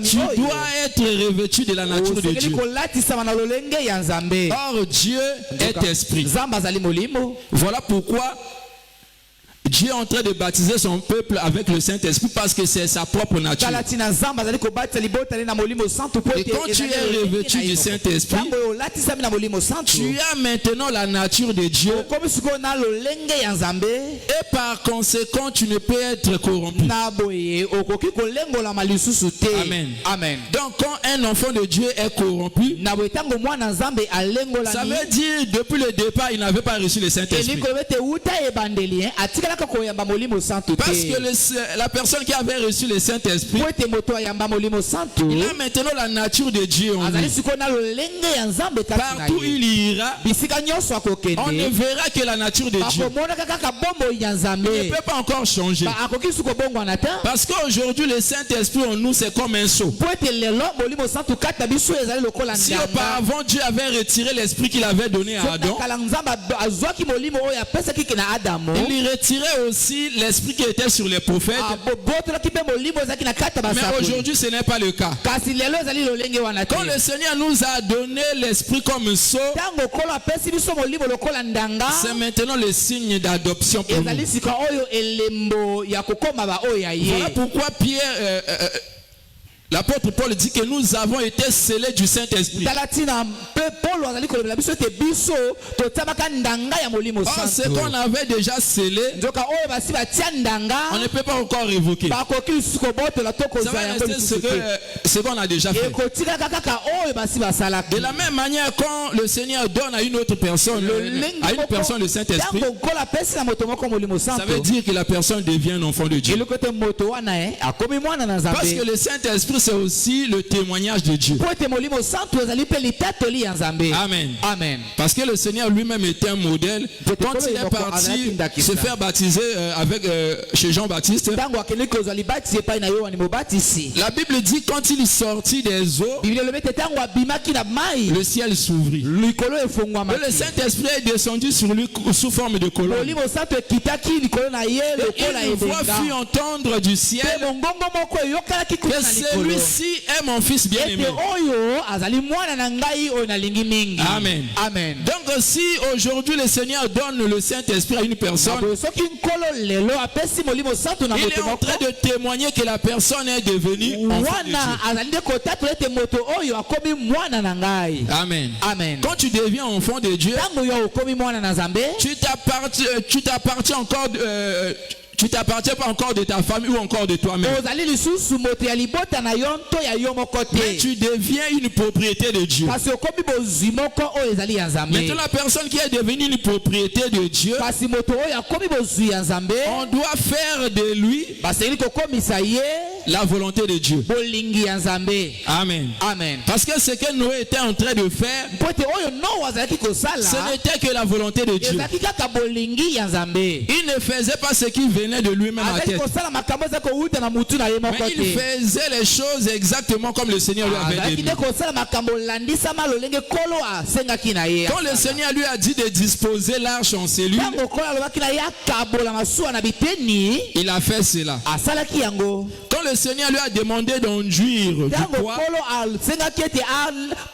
tu dois être revêtu de la nature de Dieu. Or Dieu est esprit. Voilà pourquoi Dieu est en train de baptiser son peuple avec le Saint-Esprit, parce que c'est sa propre nature. Et quand tu es revêtu du Saint-Esprit, tu as maintenant la nature de Dieu. Et par conséquent, tu ne peux être corrompu. Amen. Amen. Donc quand un enfant de Dieu est corrompu, ça veut dire depuis le départ, il n'avait pas reçu le Saint-Esprit. Parce que la personne qui avait reçu le Saint-Esprit, il a maintenant la nature de Dieu en lui. Partout où il ira, on ne verra que la nature de Dieu. Il ne peut pas encore changer. Parce qu'aujourd'hui le Saint-Esprit en nous, c'est comme un seau. Si auparavant Dieu avait retiré l'esprit qu'il avait donné à Adam, il retirait aussi l'esprit qui était sur les prophètes. Mais aujourd'hui ce n'est pas le cas. Quand le Seigneur nous a donné l'esprit comme sceau, c'est maintenant le signe d'adoption pour nous. Voilà pourquoi Pierre, l'apôtre Paul dit que nous avons été scellés du Saint-Esprit. Or, ce qu'on avait déjà scellé, on ne peut pas encore révoquer. Ça va rester ce qu'on a déjà fait. De la même manière, quand le Seigneur donne à une autre personne, à une personne le Saint-Esprit, ça veut dire que la personne devient un enfant de Dieu. Parce que le Saint-Esprit, c'est aussi le témoignage de Dieu. Amen. Amen. Parce que le Seigneur lui-même était un modèle. Quand il est parti se faire baptiser chez Jean-Baptiste, la Bible dit quand il sortit des eaux, le ciel s'ouvrit. Et le Saint-Esprit est descendu sur lui sous forme de colonne. Et une voix fut entendre du ciel que celui-ci est mon fils bien-aimé. Amen. Amen. Donc si aujourd'hui le Seigneur donne le Saint-Esprit à une personne, il est en train de témoigner que la personne est devenue enfant de Dieu. Amen. Amen. Quand tu deviens enfant de Dieu, tu t'appartiens encore tu t'appartiens pas encore de ta famille ou encore de toi-même. Mais tu deviens une propriété de Dieu. Maintenant la personne qui est devenue une propriété de Dieu, on doit faire de lui la volonté de Dieu. bolingi ya Nzambe. Amen. Amen. Parce que ce que Noé était en train de faire, Pote oyo no azalaki kosala. ce n'était que la volonté de Dieu. Ezalaki kaka bolingi ya Nzambe. Il ne faisait pas ce qui venait de lui-même à Azalaki tête. kosala makambo za ko uta na mutu na ye moko Mais il te. faisait les choses exactement comme le Seigneur lui avait Azalaki dit. te kosala makambo landisama lolenge kolo asengaki na ye. Quand le Seigneur lui a dit de disposer l'arche en cellule, Tango kolo alobaki na ye akabola masuwa na biteni, il a fait cela. asalaki yango. Quand le Seigneur lui a demandé d'enduire du Tango bois, kolo asengaki ete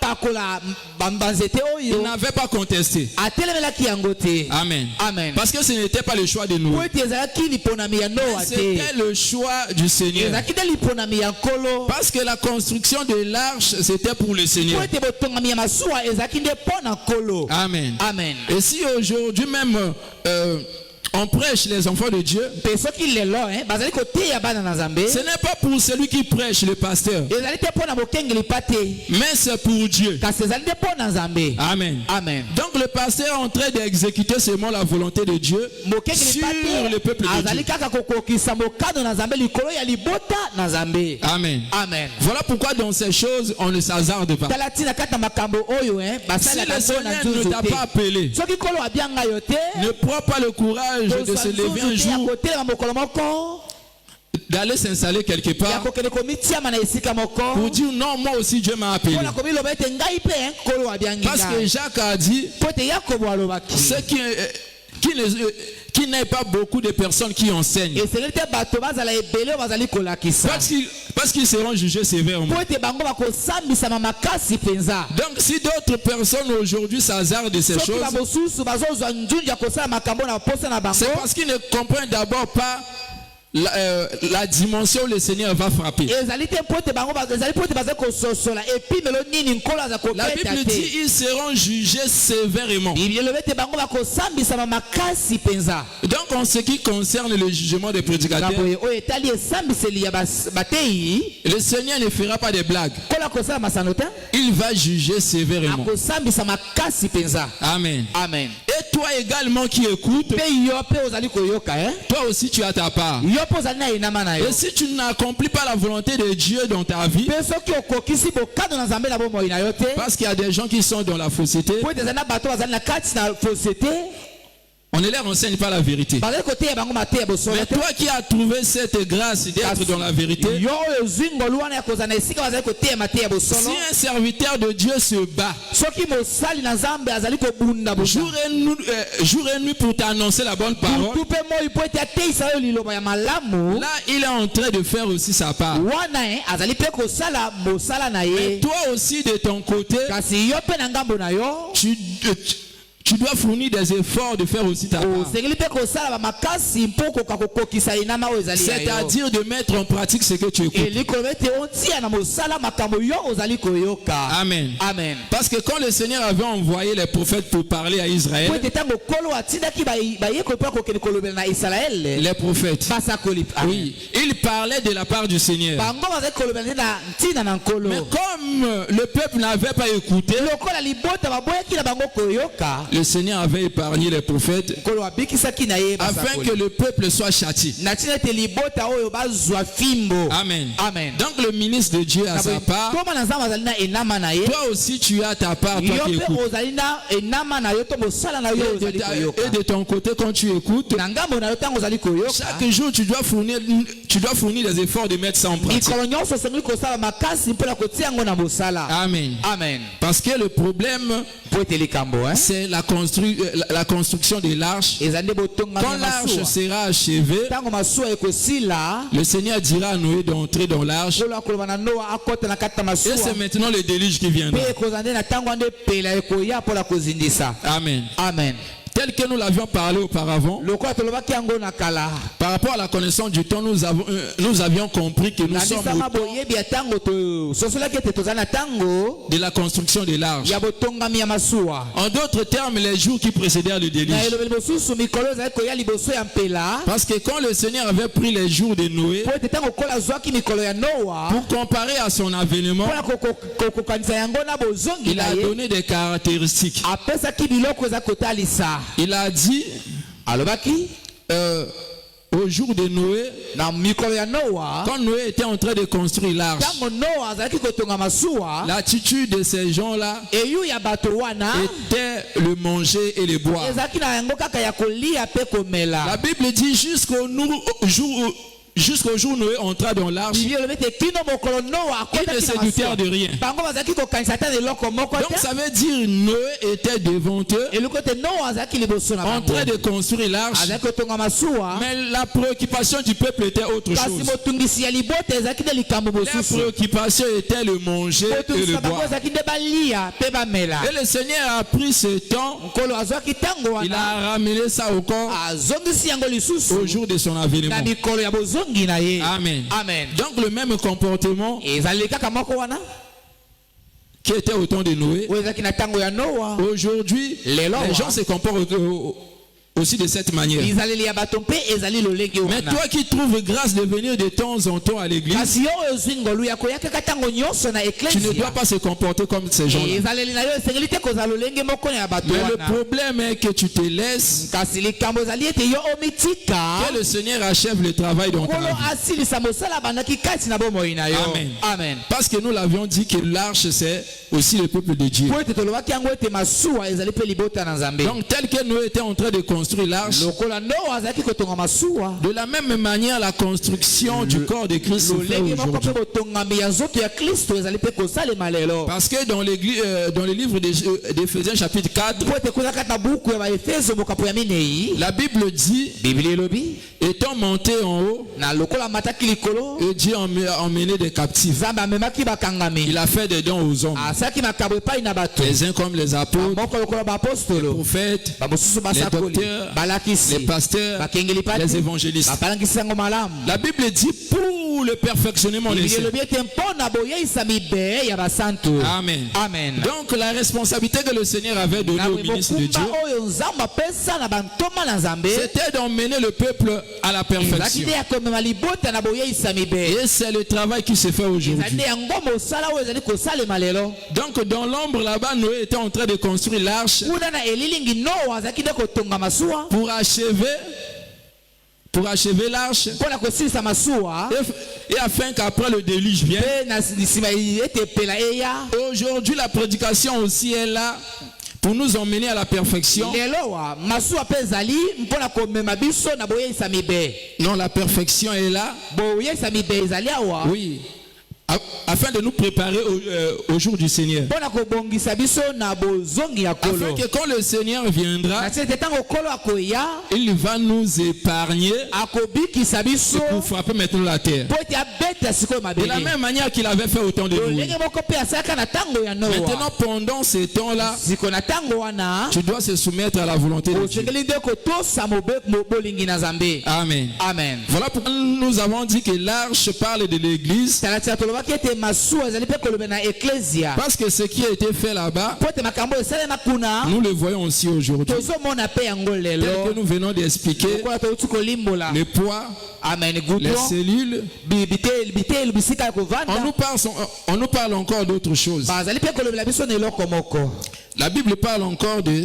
apakola banzete il oyo, n'avait pas contesté. atelemelaki yango te. Amen. Amen. Parce que ce n'était pas le choix de Po Noé. ete ezalaki liponami ya Noa te. C'était le choix du Seigneur. Ezalaki te liponami ya nkolo. Parce que la construction de l'arche, c'était pour le Po Seigneur. ete botongami ya masuwa ezalaki nde mpo na nkolo. Amen. Amen. Et si aujourd'hui même on prêche les enfants de Dieu, Mpe soki lelo bazali koteya bana na Nzambe, ce n'est pas pour celui qui prêche, le pasteur, ezali te mpo na bokengeli pa te, mais c'est pour Dieu. kasi ezali te mpo na Nzambe. Amen. Amen. Donc le pasteur est en train d'exécuter seulement la volonté de Dieu Mokengeli sur pa le peuple te, de azali Dieu. kaka kokokisa mokano na Nzambe likolo ya libota na Nzambe. Amen. Amen. Voilà pourquoi dans ces choses, on ne s'hasarde pas. Tala tina kata makambo oyo Si basalaka le mpo na Seigneur ne nzuzu t'a pas te. appelé, Soki nkolo abianga yo te, ne prends pas le courage de se lever un ya jour, kotelema mokolo moko, d'aller s'installer quelque ya part kokende komitiama na esika pour moko, dire non, moi aussi Dieu m'a appelé. mpona komiloba ete ngai mpe nkolo abiangi Parce que ngai. Jacques a dit, Po ete Yakobo alobaki, ceux qui n'est pas beaucoup de personnes qui enseignent, esengeli te bato bazala ebele oyo bazali kolakisa, parce qu'ils seront jugés sévèrement. po ete bango bakosambisama makasi mpenza. Donc si d'autres personnes aujourd'hui s'hasardent de ces Soki choses, bamosusu bazozwa njunju ya kosala makambo na posa na bango, c'est parce qu'ils ne comprennent d'abord pas la dimension où le Seigneur va frapper. ezali te po ete bango ezali po ete bazali kososola epimelo nini nkolo aza La kobeta Bible dit te. ils seront jugés sévèrement. Biblia elobi ete bango bakosambisama makasi mpenza. Donc en ce qui concerne le jugement des prédicateurs, Na boye oyo etali esambiseli ya bateyi, le Seigneur ne fera pas de blagues. nkolo akosala masano te, Il va juger sévèrement. akosambisa makasi mpenza. Amen. Amen. Et toi également qui écoutes, Mpe yo mpe ozali koyoka toi aussi tu as ta part. yo mpe ozali na enama na yo. Et si tu n'accomplis pas la volonté de Dieu dans ta vie, Mpe soki okokisi bokano na Nzambe na bomoi na yo te, parce qu'il y a des gens qui sont dans la fausseté, po ete ezali na bato bazali na kati na fosete, on ne leur enseigne pas la vérité. bazali koteya bango mateya bosolo Mais te. toi qui as trouvé cette grâce d'être dans la vérité, Yo oyo ozwi ngolu wana ya kozala na esika bazali koteya mateya bosolo, si un serviteur de Dieu se bat soki mosali na Nzambe azali kobunda jour et nuit pour t'annoncer la bonne parole, butu mpe moi po ete ateisa yo liloba ya malamu, là il est en train de faire aussi sa part. wana azali mpe kosala mosala na Mais ye. toi aussi de ton côté, Kasi yo mpe na ngambo na yo tu dois fournir des efforts de faire aussi ta part. osengeli mpe kosala bamakasi mpo koka kokokisa enama oyo ezali ya yo. C'est-à-dire de mettre en pratique ce que tu écoutes. elikoloba ete otia na mosala makambo yo ozali koyoka. Amen. Amen. Parce que quand le Seigneur avait envoyé les prophètes pour parler à Israël, po ete ntango nkolo atindaki bayekoli mpo kokende kolobela na israele, les prophètes, basakoli oui, ils parlaient de la part du Seigneur. bango bazali kolobela nde na ntina na nkolo. Mais comme le peuple n'avait pas écouté, lokola libota baboyaki na bango koyoka, le Seigneur avait épargné les prophètes nkolo abikisaki na ye afin basakoli, que le peuple soit châtié. na ntina ete libota oyo bazwa fimbo. Amen. Amen. Donc le ministre de Dieu a sa part. toma na Nzambe azali na enama na ye, Toi aussi tu as ta part, toi yo qui mpe écoutes. ozali na enama na yo to mosala na yo ozali koyoka. Et de ton côté, quand tu écoutes, na ngambo na yo ntango ozali koyoka, chaque jour tu dois fournir des efforts de mettre ça en pratique. mikolo nyonso osengeli kosala makasi mpona kotia yango na mosala. Amen. Amen. Parce que le problème, Po ete likambo c'est la construction de l'arche. ezali nde botongami Quand ya l'arche masuwa. sera achevée, Ntango masuwa ekosila, le Seigneur dira à Noé d'entrer dans l'arche. nkolo akoloba na Noa akota na kati ya Et c'est masuwa, maintenant le déluge qui viendra. mpe ekozala nde na ntango wana nde pela ekoya mpona kozindisa. Amen. Amen. Tel que nous l'avions parlé auparavant, lokola tolobaki yango na kala, par rapport à la connaissance du temps, nous avions compris que nous sommes nandisama au temps boyebi ya ntango tososolaki ete tozali na ntango de la construction de l'arche. ya botongami ya masuwa. En d'autres termes, les jours qui précédèrent le déluge. na elobeli mosusu mikolo ezali koya liboso ya mpela, Parce que quand le Seigneur avait pris les jours de Noé po ete ntango nkolo azwaki mikolo ya Noa pour comparer à son avènement, mpona kokokanisa yango na bozongi il na a ye, donné des caractéristiques. apesaki biloko eza kotalisa. Il a dit alobaki au jour de Noé, na mikolo ya Noa, quand Noé était en train de construire l'arche, tango Noa azalaki kotonga masuwa, l'attitude de ces gens-là eyu ya bato wana était le manger et le boire. ezalaki na yango kaka ya kolia pe komela. La Bible dit jusqu'au jour où Noé entra dans l'arche, Bible elobi te kino mokolo Noa ils ne akotaki se na doutèrent masuwa, de rien. bango bazalaki kokanisa te eloko moko Donc te. ça veut dire Noé était devant eux, Eluko te Noa azalaki liboso na en bango, train de construire l'arche, azalaki kotonga masuwa, mais la préoccupation du peuple était autre kasi chose. motungisi ya libota ezalaki nde likambo La mosusu. préoccupation était le manger et le Motungisa bango boire. ezalaki nde balia pe bamela. Et le Seigneur a pris ce temps, Nkolo azwaki tango il wana a ramené ça au corps azongisi yango au lisusu jour de son avènement. na mikolo ya bozongi na ye. Amen. Amen. Donc le même comportement ezali kaka moko wana qui était au temps de Noé, oyo ezalaki na tango ya Noa, aujourd'hui, les gens se comportent aussi de cette manière. ezaleli ya bato mpe ezali lolenge Mais wana. toi qui trouves grâce de venir de temps en temps à l'église, kasi yo oyo ozwi ngolu ya koya kaka tango nyonso na tu ne dois eklesia, pas se comporter comme ces gens-là. ezaleli na yo esengeli te kozala lolenge moko na ya bato Mais le wana. problème est que tu te laisses, kasi likambo ezali ete yo omitika que le Seigneur achève le travail dans ta nkolo vie. asilisa mosala abandaki kati na bomoi na yo. Amen. Amen. Parce que nous l'avions dit que l'arche c'est aussi le peuple de Dieu. po ete tolobaki yango ete masuwa ezali mpe libota na Nzambe. Donc tel que Noé était en train de construire l'arche, lokola Noa azalaki kotonga masuwa, de la même manière la construction du corps de Christ se fait lolenge moko aujourd'hui. mpe botongambi ya nzoto ya Kristo ezali mpe kosalema lelo. Parce que dans le livre d'Éphésiens chapitre 4, po ete kuza kati na buku ya baefeso mokapo ya minei, la Bible dit, biblia elobi étant monté en haut, na lokola amataki likolo, et Dieu a emmené des captifs. Nzambe amemaki bakangami, Il a fait des dons aux hommes. asalaki makambo epai na bato, Les uns comme les apôtres, moko lokola les baapostolo, prophètes, bamosusu basakoli, docteurs, balakisi, les pasteurs, bakengeli les pati, évangélistes. bapalangisi yango malamu. La Bible dit pour le perfectionnement des Biblia saints. elobi ete mpo na boyeisa mibe ya basantu. Amen. Amen. Donc la responsabilité que le Seigneur avait donnée au ministre de Dieu, oyo Nzambe apesa na bantoma na Nzambe, c'était d'emmener le peuple à la ezalaki perfection. nde ya komema libota na boyeisa mibe. Et c'est le travail qui se fait ezali aujourd'hui. nde yango mosala oyo ezali kosalema lelo. Donc dans l'ombre là-bas, Noé était en train de construire l'arche kuna na elilingi Noa azalaki nde kotonga masuwa pour achever l'arche mpo na kosilisa masuwa et afin qu'après le déluge vienne. mpe na nsima ete epela eya. Aujourd'hui, la prédication aussi est là pour nous emmener à la perfection. lelo wa masuwa mpe ezali mpo na komema biso na boyeisa mibe. Non, la perfection est là, boyeisa mibe ezali awa oui, afin de nous préparer au jour du Seigneur. mpo na kobongisa biso na bozongi ya Afin kolo. que quand le Seigneur viendra, na ete ntango kolo akoya il va nous épargner akobikisa biso pour frapper maintenant la terre. mpo ete abeta sikoyo De la mabele. même manière qu'il avait fait au temps de Noé. lolenge moko mpe asalaka na ntango ya Maintenant, Noa. pendant ces temps-là, siko na ntango wana tu dois se soumettre à la volonté de Dieu. osengeli nde kotosa bolingi na Nzambe. Amen. Amen. Voilà pourquoi nous avons dit que l'arche parle de l'église, talatina tolobaki ete masuwa ezali mpe koloba na eklesia parce que ce qui a été fait là-bas, mpo ete makambo esalema kuna nous le voyons aussi aujourd'hui. tozomona mpe yango Tel que lelo nous venons d'expliquer, lokola touti kolimbola. le poids, Amen. les Goudron, cellules, bitelo bisika ya kovanda on nous parle encore d'autre chose. bazali mpe kolobela biso na eloko moko. La Bible parle encore de,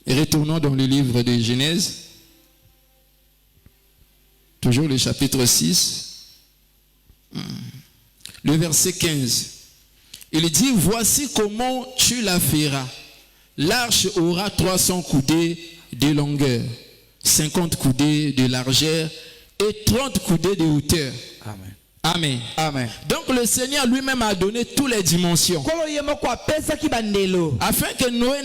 et retournons dans le livre de Genèse, toujours le chapitre 6, le verset 15. Il dit, voici comment tu la feras. L'arche aura 300 coudées de longueur, 50 coudées de largeur et 30 coudées de hauteur. Amen. Amen. Amen. Donc le Seigneur lui-même a donné toutes les dimensions kolo ye moko apesaki bandelo afin que Noé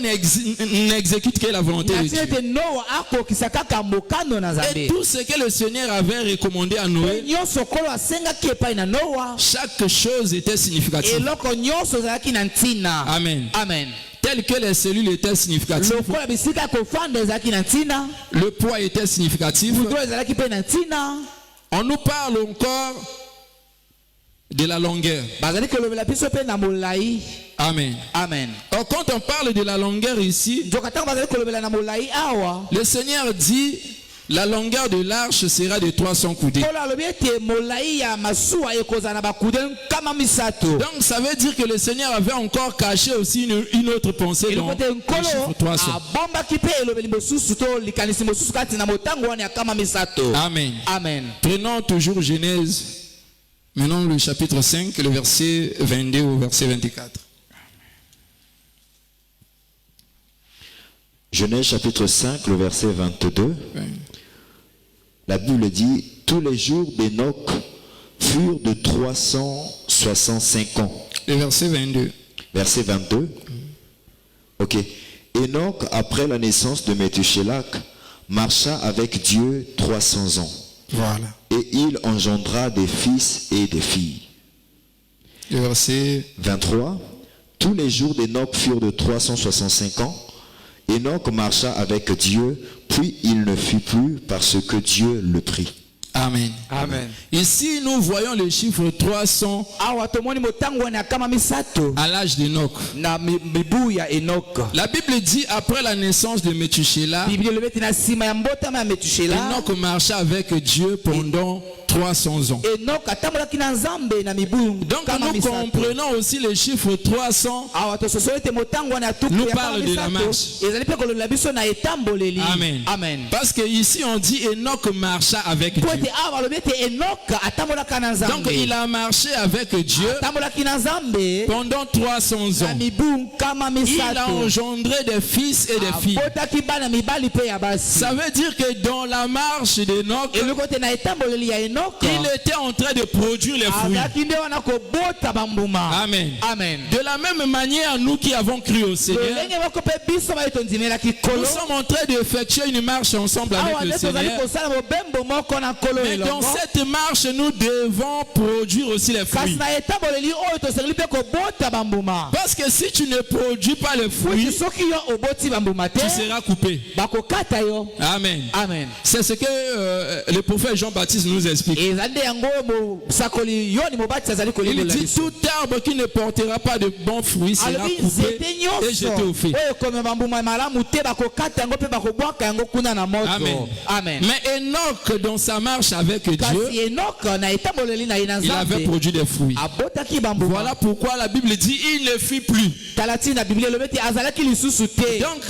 n'exécute que la volonté de nati Dieu. ete Noa akokisa kaka mokano na Et Nzambe. tout ce que le Seigneur avait recommandé à Noé, nyonso kolo asengaki epai na Noa, chaque chose était significative. eloko nyonso ezalaki na ntina. Amen. Amen. Tel que les cellules étaient significatives, lokola bisika ya kofanda ezalaki na ntina, le poids était significatif. goudron ezalaki mpe na ntina. On nous parle encore de la longueur. bazali kolobela biso mpe na molai. Amen. Amen. Or, quand on parle de la longueur ici, nzoka ntango bazali kolobela na molai awa, le Seigneur dit La longueur de l'arche sera de 300 coudées. Nkolo alobi ete molai ya masuwa ekozala na bakude nkama misato. Donc ça veut dire que le Seigneur avait encore caché aussi une autre pensée dans le chiffre 300. Abombaki mpe elobeli mosusu to likanisi mosusu kati na motango wana ya kama misato. Amen. Amen. Prenons toujours Genèse, maintenant le chapitre 5, le verset 22 au verset 24. Genèse chapitre 5, le verset 22. Oui. La Bible dit, tous les jours d'Enoch furent de 365 ans. Le verset 22. Verset 22. Ok. Enoch, après la naissance de Méthuselah, marcha avec Dieu 300 ans. Voilà. Et il engendra des fils et des filles. Le verset 23. Tous les jours d'Enoch furent de 365 ans. Enoch marcha avec Dieu, puis il ne fut plus parce que Dieu le prit. Amen. Amen. Ici, nous voyons le chiffre 300 Awa tomoni motango wana ya kama misato à l'âge d'Enoch. na mibu ya Enoch. La Bible dit, après la naissance de Méthuselah, Biblia elobi ete na nsima ya mbotama ya Metusela Enoch marcha avec Dieu pendant 300 ans. Enoch atambolaki na Nzambe na mibu Donc kama nous misato. comprenons aussi le chiffre 300. Awa tososoli ete motango wana ya tuku Nous ya kama parle de la misato marche. ezali mpe kolobela biso na etamboleli. Amen. Amen. Parce que ici on dit Enoch marcha avec Po Dieu. ete awa balobi ete Enoch atambolaka na Donc Nzambe. il a marché avec Dieu Atambolaki na Nzambe pendant 300 na ans. mibu kama Il a misato. engendré des fils et des filles. Abotaki bana mibali mpe ya basi. Ça veut dire que dans la marche d'Enoch, Eloko te na etamboleli ya Enoch il était en train de produire les fruits. azalaki nde wana kobota bambuma. Amen. Amen. De la même manière, nous qui avons cru au Seigneur, lolenge moko mpe biso baye tondimelaki kolo. nous sommes en train d'effectuer une marche ensemble Awa avec le nde tozali Seigneur. kosala mobembo moko na nkolo Mais dans elongo. cette marche, nous devons produire aussi les Kasi fruits. na etamboleli oyo tosengeli mpe kobota bambuma. Parce que si tu ne produis pas les Futi fruits, soki yo oboti bambuma te tu seras coupé. bakokata yo. Amen. Amen. C'est ce que le prophète Jean-Baptiste nous explique. ezali nde yango mosakoli yoni mobatisi azali Il kolingola dit biso. tout arbre qui ne portera pas de bons fruits sera alobi coupé nzete et nyonso jeté au feu. oyo ekomema bambuma malamu te bakokata yango mpe bakobwaka yango kuna na moto. Amen. Amen. Mais Enoch, dans sa marche avec Dieu, kasi Enoch na etamboleli na ye na il avait Nzambe produit des fruits. abotaki bambuma. Voilà pourquoi la Bible dit il ne fuit plus. tala ti na biblia elobi ete azalaki lisusu te. Donc,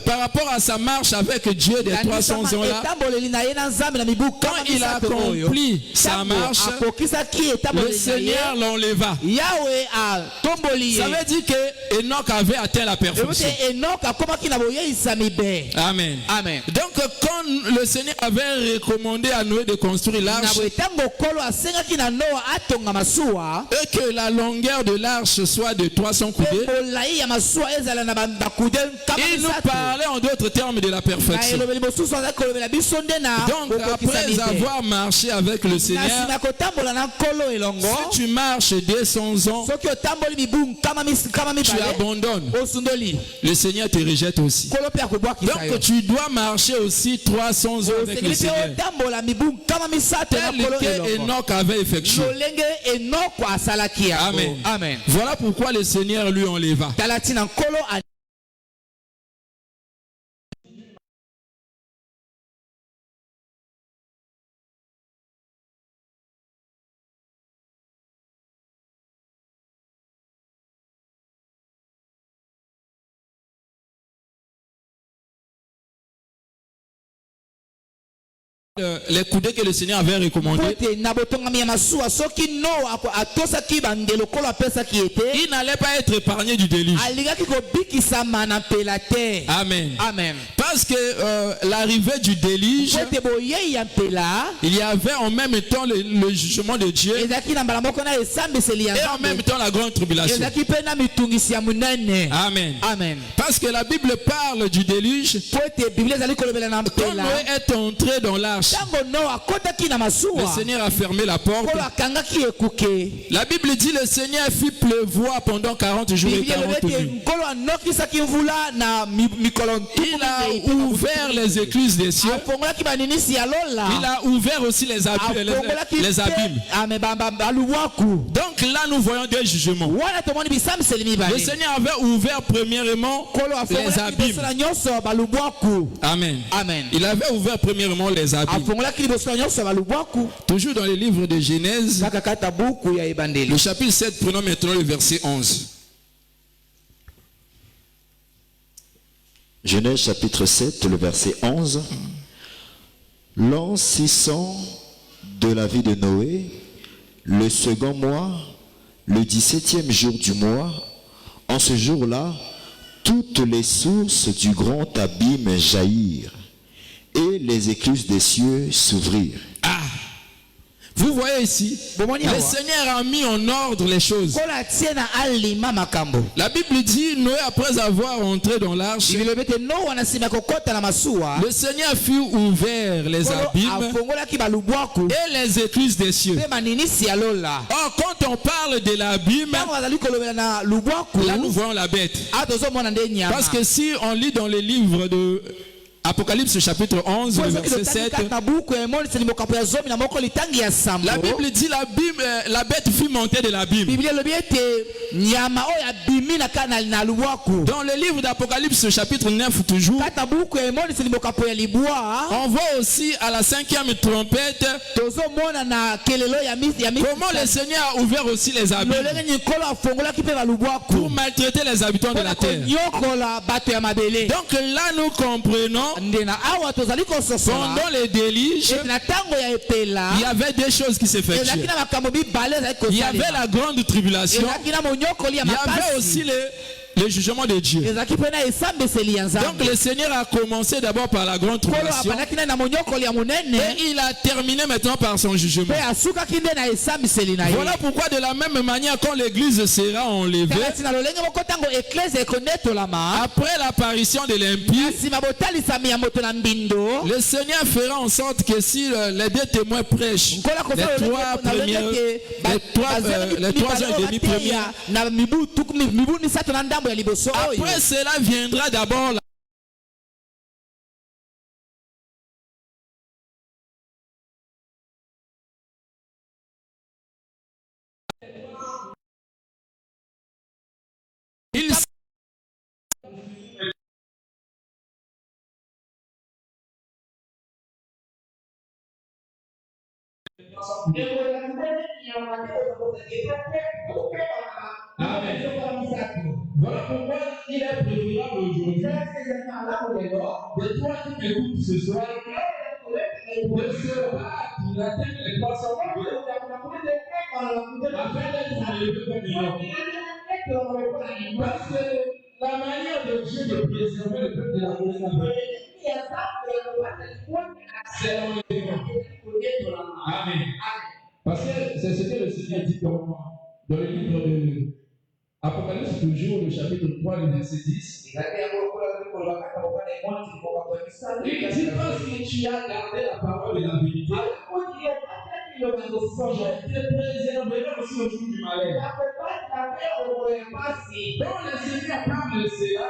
par rapport à sa marche avec Dieu des 300 ans là, etamboleli na ye na Nzambe na mibu quand kama il a misato oyo, accompli sa ntango marche, akokisaki le etamboleli na Seigneur ye, l'enleva. Yahweh atomboli Ça ye. veut dire que Enoch avait atteint la elobi perfection. ete Enoch akomaki na boyeisa mibe. Amen. Amen. Donc, quand le Seigneur avait recommandé à Noé de construire na l'arche boye ntango kolo asengaki na Noa atonga masuwa et que la longueur de l'arche soit de 300 mpe coudées, molai ya masuwa ezala na bakude nkama il nous misato. parlait en d'autres termes de la na perfection. elobeli mosusu azali kolobela biso nde na Donc, kokokisa après mibe. avoir marché avec le na Seigneur, nsima kotambola na nkolo elongo si tu marches 200 ans, soki otamboli mibu nkama tu mibale abandonnes. osundoli Le Seigneur te rejette aussi. nkolo mpe akobwakisa yo. Donc, tu dois marcher aussi 300 ans avec le osengeli mpe Seigneur. otambola mibu nkama misato na Tel nkolo que elongo Enoch avait effectué. lolenge Enoko asalaki yango. Amen. Amen. Voilà pourquoi le Seigneur lui enleva. tala ntina nkolo Les coudées que le Seigneur avait po recommandées, ete na botongami ya masuwa soki Noa atosaki bandelo kolo apesaki ete il n'allait pas être épargné du déluge. alingaki kobikisama na mpela te. Amen. Amen. Parce que l'arrivée du déluge, po ete boyei ya mpela il y avait en même temps le jugement de Dieu ezalaki na mbala moko na esambiseli ya et en même Nzambe temps la grande tribulation. ezalaki mpe na mitungisi ya monene. Amen. Amen. Parce que la Bible parle du déluge po ete biblia ezali kolobela na quand mpela Noé est entré dans l'arche. l'arche, Tango Noa akotaki na le masuwa. Seigneur a fermé la porte. Kolo akangaki ekuke. La Bible dit le Seigneur fit pleuvoir pendant 40 jours et Biblia 40 elobeti nuits. nkolo anokisaki mvula na mikolo ntuku Il a minei. ouvert les écluses des cieux. Afongolaki baninisi ya lola. Il a ouvert aussi les abîmes. Les abîmes. Baluwaku. Donc là, nous voyons deux jugements. Wana tomoni bisamiseli Le mibale. Seigneur avait ouvert premièrement Kolo les afongolaki abîmes. liboso na nyonso ya balubwaku. Amen. Amen. Il avait ouvert premièrement les abîmes. Afongolaki liboso na nyonso ya balubwaku. Toujours dans le livre de Genèse, Kaka kata buku ya ebandeli. le chapitre 7, prenons maintenant le verset 11. Genèse chapitre 7, le verset 11. L'an 600 de la vie de Noé, le second mois, le 17e jour du mois, en ce jour-là, toutes les sources du grand abîme jaillirent et les écluses des cieux s'ouvrirent. Ah! Vous voyez ici, le Seigneur a mis en ordre les choses. Kolo atie na alima makambo. La Bible dit, Noé, après avoir entré dans l'arche, Biblia elobeti Noa na nsima ya kokota na masuwa. le Seigneur fit ouvert les Kolo abîmes afongolaki balubwaku. et les écluses des cieux. Pe maninisi ya lola. Or, quand on parle de l'abîme, Tango bazali kolobela na lubwaku. là nous voyons la bête. Tozomona nde nyama. Parce que si on lit dans les livres de Apocalypse chapitre 11, le verset 7, la Bible dit la bête fut montée de l'abîme. Dans le livre d'Apocalypse chapitre 9 toujours, on voit aussi à la 5e trompette comment le Seigneur a ouvert aussi les abîmes pour maltraiter les habitants de la terre. Donc là nous comprenons pendant les déluges, il y avait des choses qui s'effectuaient. Il y avait la grande tribulation. Il y avait aussi le jugement de Dieu. Donc le Seigneur a commencé d'abord par la grande tribulation et il a terminé maintenant par son jugement. Voilà pourquoi de la même manière quand l'église sera enlevée, après l'apparition de l'impie, le Seigneur fera en sorte que si les deux témoins prêchent les 3 ans et demi premiers, après cela viendra d'abord Amen. Voilà pourquoi il est préférable aujourd'hui de toi qui m'écoutes ce soir de se battre pour atteindre les 300 afin d'être enlevé comme il est. Parce que la manière de Dieu de préserver le peuple de la colère, c'est l'enlèvement. Amen. Parce que c'est ce que le Seigneur dit dans le livre de Apocalypse, toujours le chapitre 3, le verset 10. Il dit parce que tu as gardé la parole de la vérité, je te préserverai aussi au jour du malheur. Donc le Seigneur parle de cela.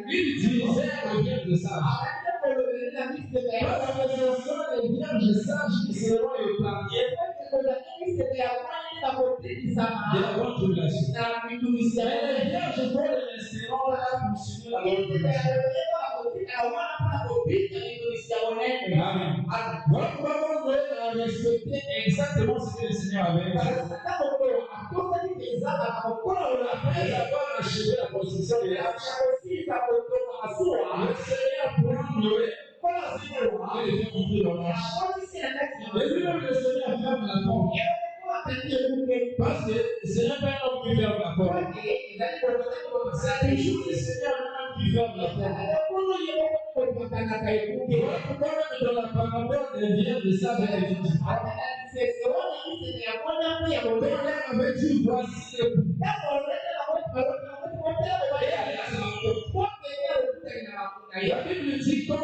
Il disait aux vierges sages. Parce que ce sont les vierges sages qui seront épargnées de la grande tribulation. Mais les vierges folles resteront là pour subir la grande tribulation. Amen. Voilà pourquoi on doit respecter exactement ce que le Seigneur avait dit. Après avoir achevé la construction de l'arche, le Seigneur prend Noé et le fait entrer dans l'arche. Et lui-même, le Seigneur ferme la porte. Parce que ce n'est pas un homme qui ferme la porte. C'est toujours le Seigneur qui ferme la porte. Voilà pourquoi même dans la parabole des vierges sages, elle dit on avait dit voici le bout. La Bible dit quand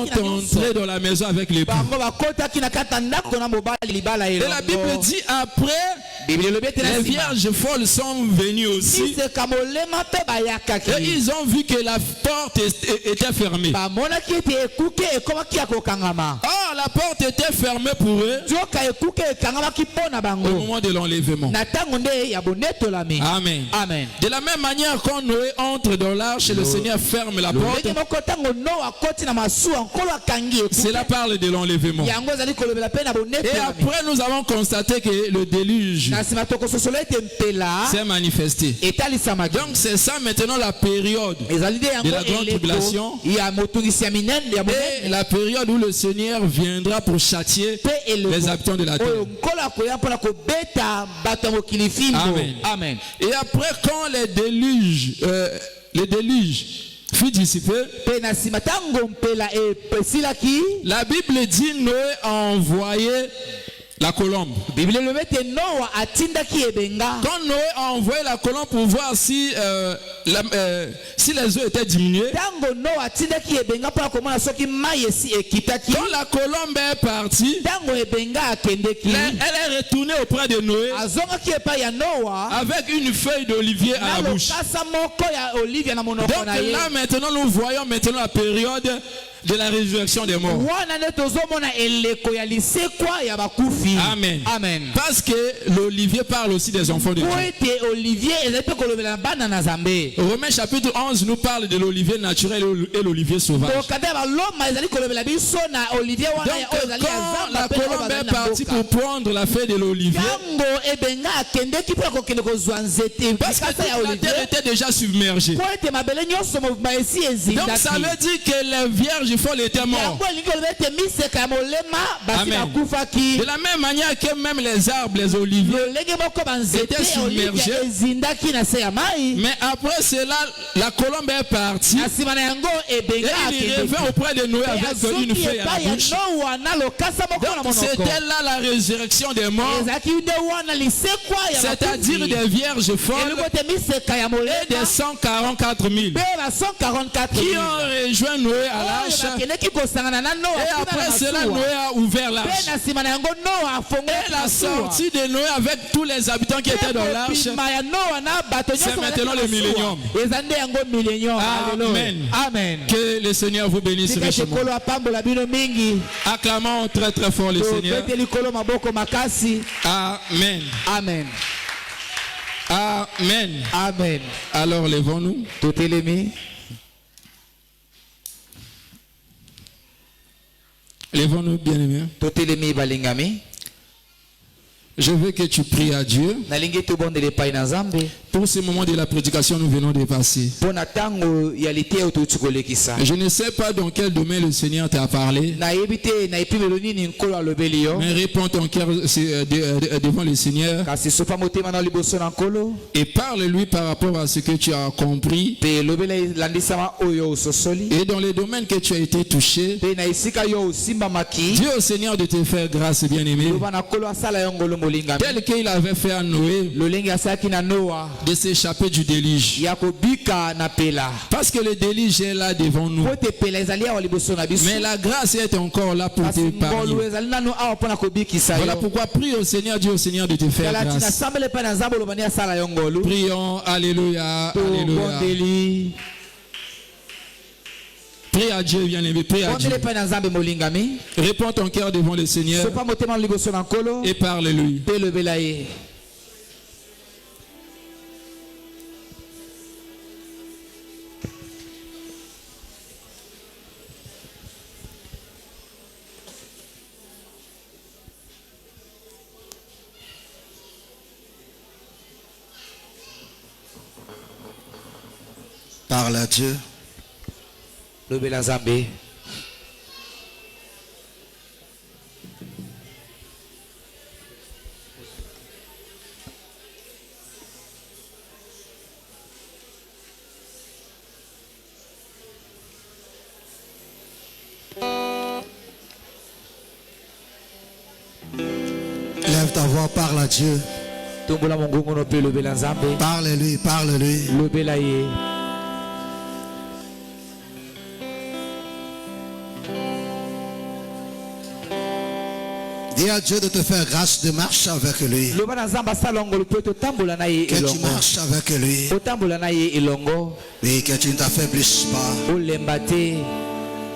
entrés dans la maison avec l'époux. bango bakotaki na kati ya ndako na mobali libala Et la Bible dit après, les vierges folles sont venues aussi. iseka molema mpe Et bayakaki ils ont vu que la porte était fermée. bamonaki ete ekuke ekomaki ya kokangama Or, la porte était fermée pour eux nzoka ekuke ekangamaki mpo na au bango moment de l'enlèvement. na ntango nde ya bonetolami Amen. amen De la même manière, quand Noé entre dans l'arche, le Seigneur ferme la porte. ndenge moko ntango noa akoti na masuwa nkolo akangi Cela ekuke parle de l'enlèvement. yango ezali kolobela mpe na Et bonetolami après, nous avons constaté que le déluge na nsima tokososola ete mpela s'est manifesté. etalisamaki Donc, c'est ça maintenant la période ezali nde yango de la grande tribulation. eleko ya motungisi ya minene ya et monene la période où le Seigneur viendra pour châtier mpe eleko les habitants de la terre. oyo nkolo akoya mpona kobeta bato ya mokili fimbo Amen. amen Et après, quand les déluges fut dissipé, mpe na nsima ntango mpela esilaki la Bible dit Noé a envoyé la colombe. biblia elobi ete noa atindaki ebenga Quand Noé a envoyé la colombe pour voir si les eaux étaient diminuées, ntango noa atindaki ebenga mpona komona soki mai esi ekitaki quand la colombe est partie, ntango ebenga akendeki elle est retournée auprès de Noé azongaki epai ya noa avec une feuille d'olivier à na la bouche. lokasa moko ya olivia na monoko Donc na ye là maintenant nous voyons maintenant la période de la résurrection des morts. wana nde tozomona eleko ya lisekwa ya bakufi Amen. amen Parce que l'olivier parle aussi des enfants de po Dieu. ete olivier ezali mpe kolobela na bana na nzambe Romains chapitre 11 nous parle de l'olivier naturel et l'olivier sauvage. tokata ya baloma ezali kolobela biso na olivier wana Donc oyo ezali ya quand zamba la mpe oyo colombe bazali est na partie mboka pour prendre la feuille de l'olivier, ntango ebenga akendeki mpona kokende kozwa nzete parce que bikasa ya toute la olivier terre était déjà submergée. po ete mabele nyonso mobima esi Donc ezindaki ça veut dire que les vierges folles étaient mortes. yango elingi koloba ete miseka ya molema basi Amen. bakufaki De la même manière que même les arbres, les oliviers. lolenge moko banzete Était ya olivia submergé. ezindaki na se ya mai Mais après cela, la colombe est partie. na nsima na yango Et ebenga il akendeki revint auprès de Noé avec une azoki feuille à epai la ya bouche. noa na lokasa moko na Donc monoko c'était là la résurrection des morts, ezalaki nde wana lisekwa ya c'est-à-dire bakufi des vierges folles elingi ete miseka ya et molema des 144 000 mpe ba 144 qui ont rejoint Noé à oyo l'arche. bakendeki kosangana na noa Et kuna après na cela, masuwa Noé a ouvert mpe l'arche. na nsima na yango noa Et afongolaki la masuwa sortie de Noé avec tous les habitants qui étaient dans l'arche, bima ya noa na bato c'est nyonso maintenant bazalaki le na masuwa. millénium. eza nde yango millénium Amen. Alléluia. amen que le Seigneur vous bénisse tika richement. ekolo apambola bino mingi Acclamons très très fort le Seigneur. tobete likolo maboko makasi Amen. amen Amen. amen Alors levons-nous. totelemi Levons-nous, bien-aimés. totelemi balingami Je veux que tu pries à Dieu. nalingi tobondela epai na nzambe Pour ce moment de la prédication, nous venons de passer. mpo na ntango ya liteya oyo touti kolekisa Je ne sais pas dans quel domaine le Seigneur t'a parlé, nayebi te na epimelo nini nkolo alobeli yo mais réponds ton cœur devant le Seigneur kasi sopa motema na liboso na nkolo et parle-lui par rapport à ce que tu as compris mpe lobela elandisama oyo ososoli et dans les domaines que tu as été touché. mpe na esika yo osimbamaki Dieu au Seigneur de te faire grâce, bien-aimé, loba na nkolo asala yo ngolo molingami tel qu'il avait fait à Noé lolenge asalaki na noa de s'échapper du déluge. ya kobika na pela Parce que le déluge est là devant nous. po ete pela ezali awa liboso na biso Mais la grâce est encore là pour kasi te ngolu parler. ezali nanu awa mpo na kobikisa Voilà yo pourquoi prie au Seigneur, Dieu au Seigneur de te faire kala tina grâce. sambele mpe na nzambe oloba nde asala yo ngolu Prions, alléluia, alléluia. tobondeli Prie à Dieu, bien-aimé, prie à Dieu. bondeli mpe na nzambe molingami Réponds ton cœur devant le Seigneur sopa motema na liboso na nkolo et parle-lui. mpe lobela ye Parle à Dieu. lobela nzambe Lève ta voix, parle à Dieu. tombola mongongono mpe lobela nzambe Parle-lui, parle-lui. lobela ye Dis à Dieu de te faire grâce de marcher avec lui. loba na nzambe asala ngolu mpe totambola na ye Que tu elongo marches avec lui. otambola na ye elongo Oui, que tu ne t'affaiblisses pas. olemba te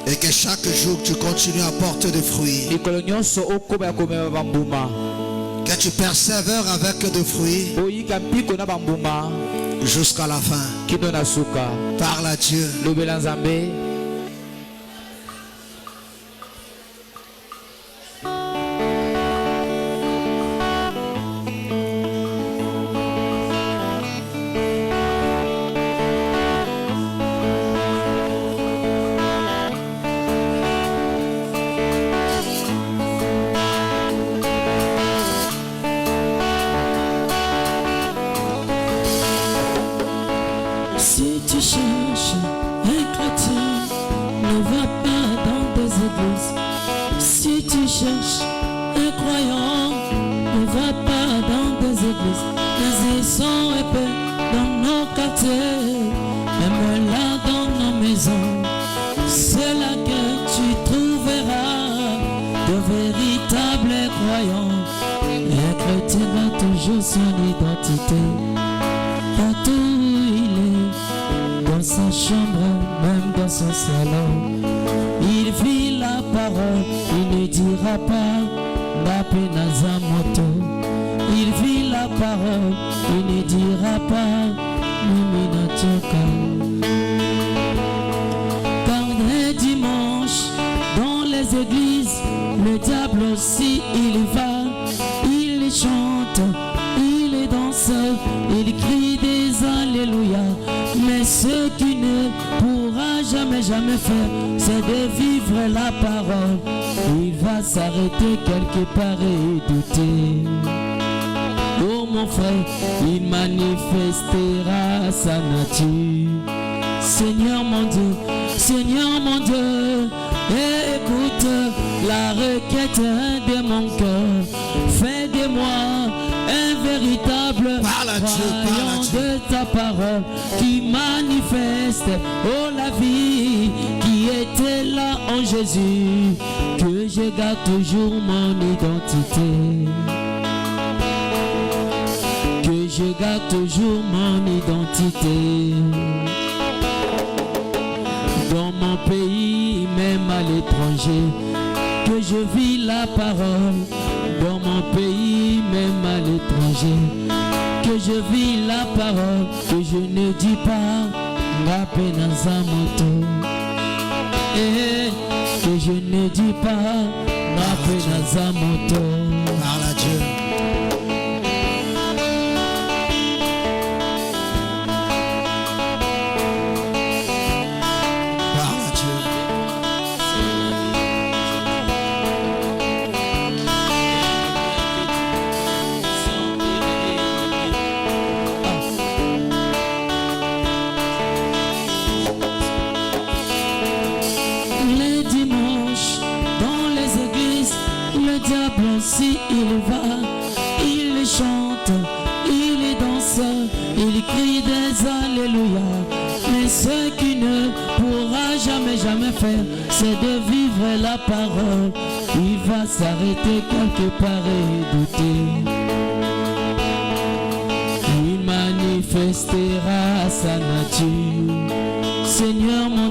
Et que chaque jour tu continues à porter des fruits. mikolo nyonso okóma ya komema bambuma Que tu persévères avec des fruits oyika mpiko na bambuma jusqu'à la fin. kino na suka Parle à Dieu. lobela nzambe Si tu cherches un chrétien, ne va pas dans des églises. Si tu cherches un croyant, ne va pas dans des églises. Mais ils sont épais dans nos quartiers, même là dans nos maisons. C'est là que tu trouveras de véritables croyants. Un chrétien a toujours son identité. Partout où il est, dans sa chambre, même dans son salon, il vit la parole, il ne dira pas la penaza moto. Il vit la parole, il ne dira pas Mimina Tchoka. Car les dimanches, dans les églises, le diable aussi il va, il chante, il danse, il crie des alléluia. Mais ce qu'il ne pourra jamais faire, c'est de vivre la parole. Il va s'arrêter quelque part et douter. Oh mon frère, il manifestera sa nature. Seigneur mon Dieu, écoute la requête de mon cœur. Fais de moi un véritable croyant de ta parole qui manifeste, oh la vie qui était là en Jésus, que je garde toujours mon identité. Que je garde toujours mon identité. Dans mon pays, même à l'étranger, que je vis la parole. Dans mon pays, même à l'étranger, que je vis la parole, que je ne dis pas la penaza moto. Et que je ne dis pas la penaza moto. Parle à Dieu. Si il va, il chante, il danse, il crie des alléluia. Mais ce qu'il ne pourra jamais faire, c'est de vivre la parole. Il va s'arrêter quelque part et douter. Il manifestera sa nature. Seigneur mon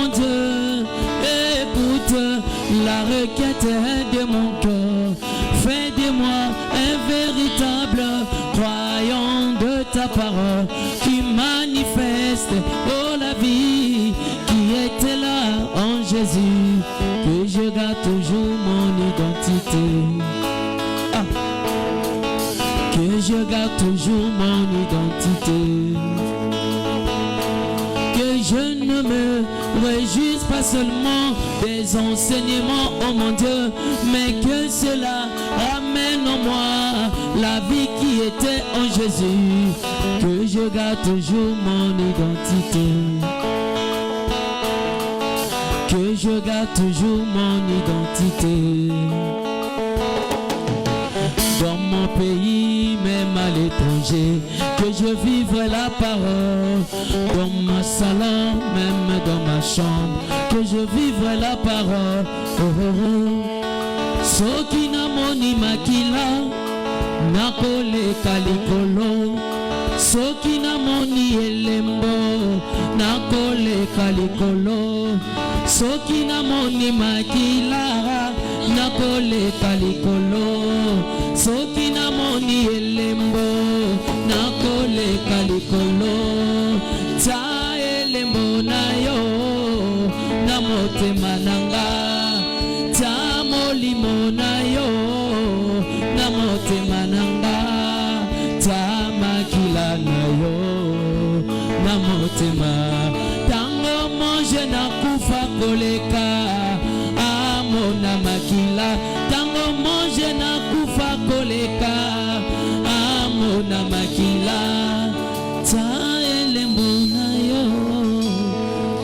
Dieu, écoute la requête de mon cœur. Fais de moi un véritable croyant de ta parole qui manifeste, oh la vie qui était là en Jésus, que je garde toujours mon identité. Que je garde toujours mon identité. Que je ne me réjouisse pas seulement des enseignements, oh mon Dieu, mais que cela ramène en moi la vie qui était en Jésus. Que je garde toujours mon identité. Que je garde toujours mon identité. Dans mon pays, même à l'étranger, que je vivrai la parole. Dans ma salon, même dans ma chambre, que je vivrai la parole. Oh, oh, oh. soki namoni makila nakoleka likolo, soki namoni elembo nakoleka likolo, soki namoni makila nakoleka likolo, soki namoni elembo nakoleka likolo. Ta elembo na yo na motema nanga, ta molimo na yo na motema nanga, ta makila na yo na motema. Tango monje na kufa koleka amona makila, tango monje na kufa koleka amona makila. Ta elembo na yo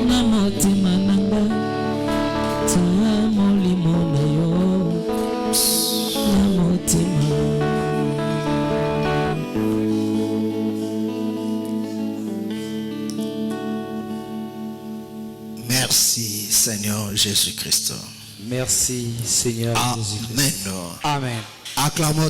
na motema nanga, ta molimo na yo na motema. Merci Seigneur Jésus-Christ. Merci Seigneur Jésus-Christ. Amen. Amen. Acclamons